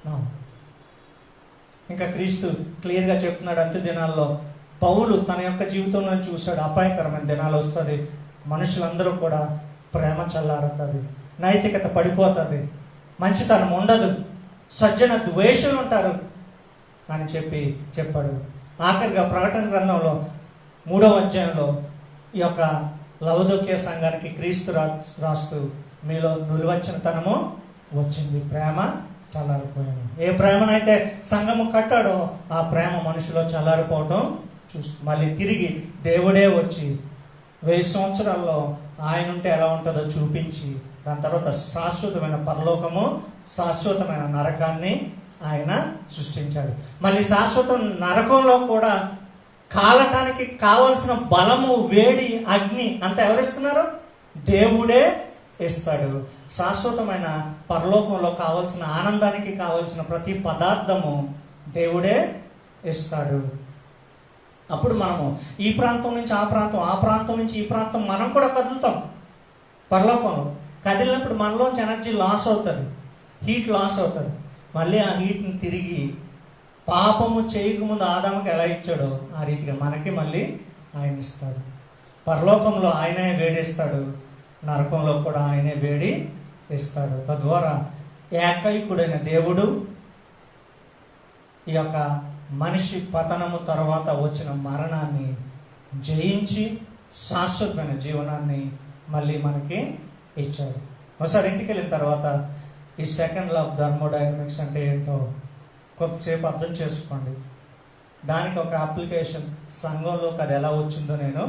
now. ఇంకా క్రీస్తు క్లియర్గా చెప్తున్నాడు అంత్య దినాల్లో. పౌలు తన యొక్క జీవితంలో చూశాడు, అపాయకరమైన దినాలు వస్తుంది, మనుషులందరూ కూడా ప్రేమ చల్లారుతుంది, నైతికత పడిపోతుంది, మంచితనం ఉండదు, సజ్జన ద్వేషులు ఉంటారు అని చెప్పాడు. ఆఖరిగా ప్రకటన గ్రంథంలో 3వ అధ్యాయంలో ఈ యొక్క లవదోక్య సంఘానికి క్రీస్తు రాస్తూ, మీలో నిలువెచ్చనితనము వచ్చింది, ప్రేమ చల్లారిపోయాను. ఏ ప్రేమనైతే సంఘము కట్టాడో ఆ ప్రేమ మనుషులో చల్లారిపోవటం మళ్ళీ తిరిగి దేవుడే వచ్చి 1000 సంవత్సరాల్లో ఆయన ఉంటే ఎలా ఉంటుందో చూపించి, దాని తర్వాత శాశ్వతమైన పరలోకము, శాశ్వతమైన నరకాన్ని ఆయన సృష్టించాడు. మళ్ళీ శాశ్వత నరకంలో కూడా కాలటానికి కావలసిన బలము, వేడి, అగ్ని అంతా ఎవరిస్తున్నారు? దేవుడే ఇస్తాడు. శాశ్వతమైన పరలోకంలో కావలసిన ఆనందానికి కావలసిన ప్రతి పదార్థము దేవుడే ఇస్తాడు. అప్పుడు మనము ఈ ప్రాంతం నుంచి ఆ ప్రాంతం, ఆ ప్రాంతం నుంచి ఈ ప్రాంతం మనం కూడా కదులుతాం. పరలోకంలో కదిలినప్పుడు మనలోంచి ఎనర్జీ లాస్ అవుతుంది, హీట్ లాస్ అవుతుంది. మళ్ళీ ఆ హీట్ని తిరిగి పాపము చేయకముందు ఆదాముకి ఎలా ఇచ్చాడో ఆ రీతిగా మనకి మళ్ళీ ఆయన ఇస్తాడు. పరలోకంలో ఆయనే వేడిస్తాడు, నరకంలో కూడా ఆయనే వేడి ఇస్తాడు. తద్వారా ఏకైకుడైన దేవుడు ఈ యొక్క మనిషి పతనము తర్వాత వచ్చిన మరణాన్ని జయించి శాశ్వతమైన జీవనాన్ని మళ్ళీ మనకి ఇచ్చాడు. ఒకసారి ఇంటికి వెళ్ళిన తర్వాత ఈ సెకండ్ లా ఆఫ్ థర్మోడైనమిక్స్ అంటే ఏంటో కొద్దిసేపు అర్థం చేసుకోండి. దానికి ఒక అప్లికేషన్ సంఘంలోకి అది ఎలా వచ్చిందో నేను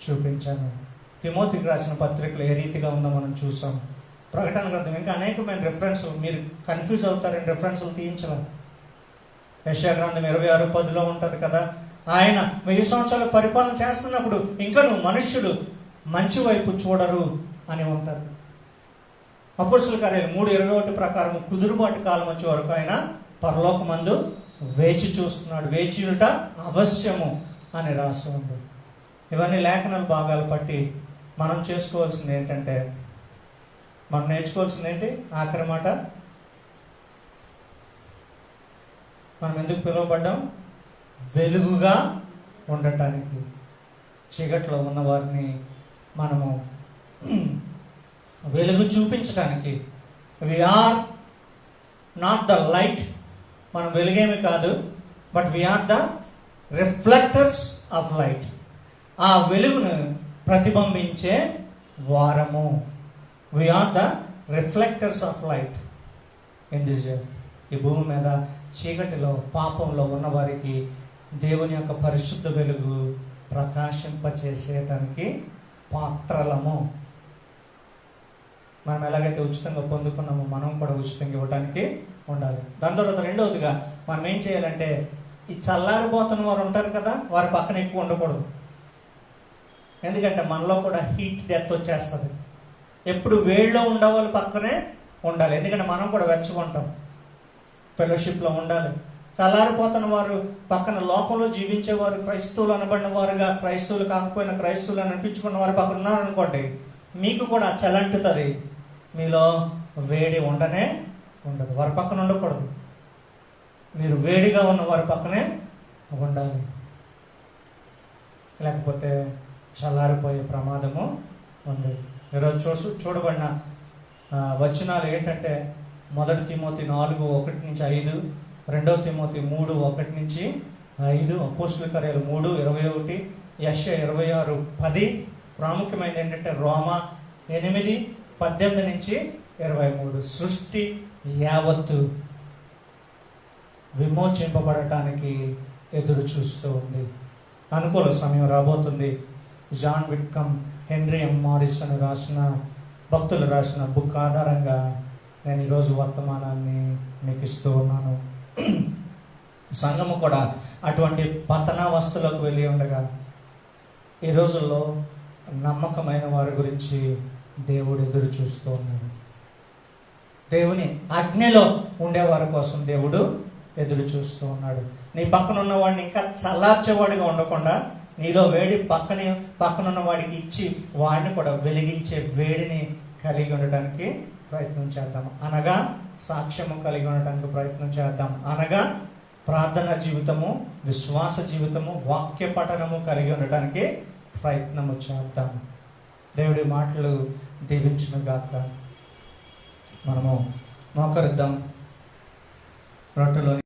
చూపించాను. తిమోతికి రాసిన పత్రికలు ఏ రీతిగా ఉందో మనం చూసాం. ప్రకటన గ్రంథం ఇంకా అనేకమైన రిఫరెన్స్లు, మీరు కన్ఫ్యూజ్ అవుతారని రిఫరెన్స్లు తీయించడం. యెషయా గ్రంథం 26:10లో ఉంటుంది కదా, ఆయన 1000 సంవత్సరాలు పరిపాలన చేస్తున్నప్పుడు ఇంకను మనుష్యులు మంచి వైపు చూడరు అని ఉంటుంది. అపొస్తలుల కార్యాలు 3:21 ప్రకారం కుదురుబాటు కాలం వచ్చే వరకు ఆయన పరలోకమందు వేచి చూస్తున్నాడు. వేచియుట అవశ్యము అని రాసి ఉంది. ఇవన్నీ లేఖనాల భాగాలు పట్టి మనం చేసుకోవాల్సింది ఏంటంటే, మనం నేర్చుకోవాల్సింది ఏంటి? ఆఖరి మాట, మనం ఎందుకు పిలువబడ్డాం? వెలుగుగా ఉండటానికి. చీకట్లో ఉన్న వారిని మనము వెలుగు చూపించడానికి. We are not the light, మనం వెలుగేమి కాదు, but we are the reflectors of light. ఆ వెలుగును ప్రతిబింబించే వారము. We are the reflectors of light in this earth. ఈ భూమి మీద చీకటిలో, పాపంలో ఉన్నవారికి దేవుని యొక్క పరిశుద్ధ వెలుగు ప్రకాశింపచేసేయటానికి పాత్రలము. మనం ఎలాగైతే ఉచితంగా పొందుకున్నామో మనం కూడా ఉచితంగా ఇవ్వడానికి ఉండాలి. దాని తర్వాత రెండవదిగా మనం ఏం చేయాలంటే, ఈ చల్లారిపోతున్న వారు ఉంటారు కదా, వారి పక్కన ఎక్కువ ఉండకూడదు. ఎందుకంటే మనలో కూడా హీట్ డెత్ వచ్చేస్తుంది. ఎప్పుడు వేడిలో ఉండేవాళ్ళు పక్కనే ఉండాలి, ఎందుకంటే మనం కూడా వెచ్చుకుంటాం. ఫెలోషిప్లో ఉండాలి. చల్లారిపోతున్న వారు పక్కన, లోకంలో జీవించేవారు, క్రైస్తవులు అనబడిన వారుగా, క్రైస్తవులు కాకపోయినా క్రైస్తవులు అని అనిపించుకున్న వారు పక్కన ఉన్నారనుకోండి, మీకు కూడా చలంటుతుంది, మీలో వేడి ఉండనే ఉండదు. వారి పక్కన ఉండకూడదు, మీరు వేడిగా ఉన్న వారి పక్కనే ఉండాలి, లేకపోతే చల్లారిపోయే ప్రమాదము ఉంది. ఈరోజు చూడబడిన వచనాలు ఏంటంటే 1 తిమోతి 4:1-5, 2 తిమోతి 3:1-5, అపోస్తలుల కార్యాలు 3:21, యెషయా 26:10. ప్రాముఖ్యమైనది ఏంటంటే రోమా 8:18-23. సృష్టి యావత్తు విమోచింపబడటానికి ఎదురు చూస్తూ ఉంది. అనుకూల సమయం రాబోతుంది. జాన్ విట్కమ్, హెన్రీ ఎం మారిసన్ భక్తులు రాసిన బుక్ ఆధారంగా నేను ఈరోజు వర్తమానాన్ని మీకు ఇస్తూ ఉన్నాను. సంఘము కూడా అటువంటి పతనావస్థలోకి వెళ్ళి ఉండగా ఈ రోజుల్లో నమ్మకమైన వారి గురించి దేవుడు ఎదురు చూస్తూ ఉన్నాడు. దేవుని ఆజ్ఞలో ఉండేవారి కోసం దేవుడు ఎదురు చూస్తూ ఉన్నాడు. నీ పక్కన ఉన్నవాడిని ఇంకా చల్లార్చేవాడిగా ఉండకుండా నీలో వేడి పక్కనున్న వాడికి ఇచ్చి వాడిని కూడా వెలిగించే వేడిని కలిగి ఉండటానికి ప్రయత్నం చేద్దాం. అనగా సాక్ష్యము కలిగి ఉండటానికి ప్రయత్నం చేద్దాం. అనగా ప్రార్థన జీవితము, విశ్వాస జీవితము, వాక్య పఠనము కలిగి ఉండటానికి ప్రయత్నము చేద్దాం. దేవుడి మాటలు దీవించును గాక. మనము మోకరిద్దాం. రొట్టెలో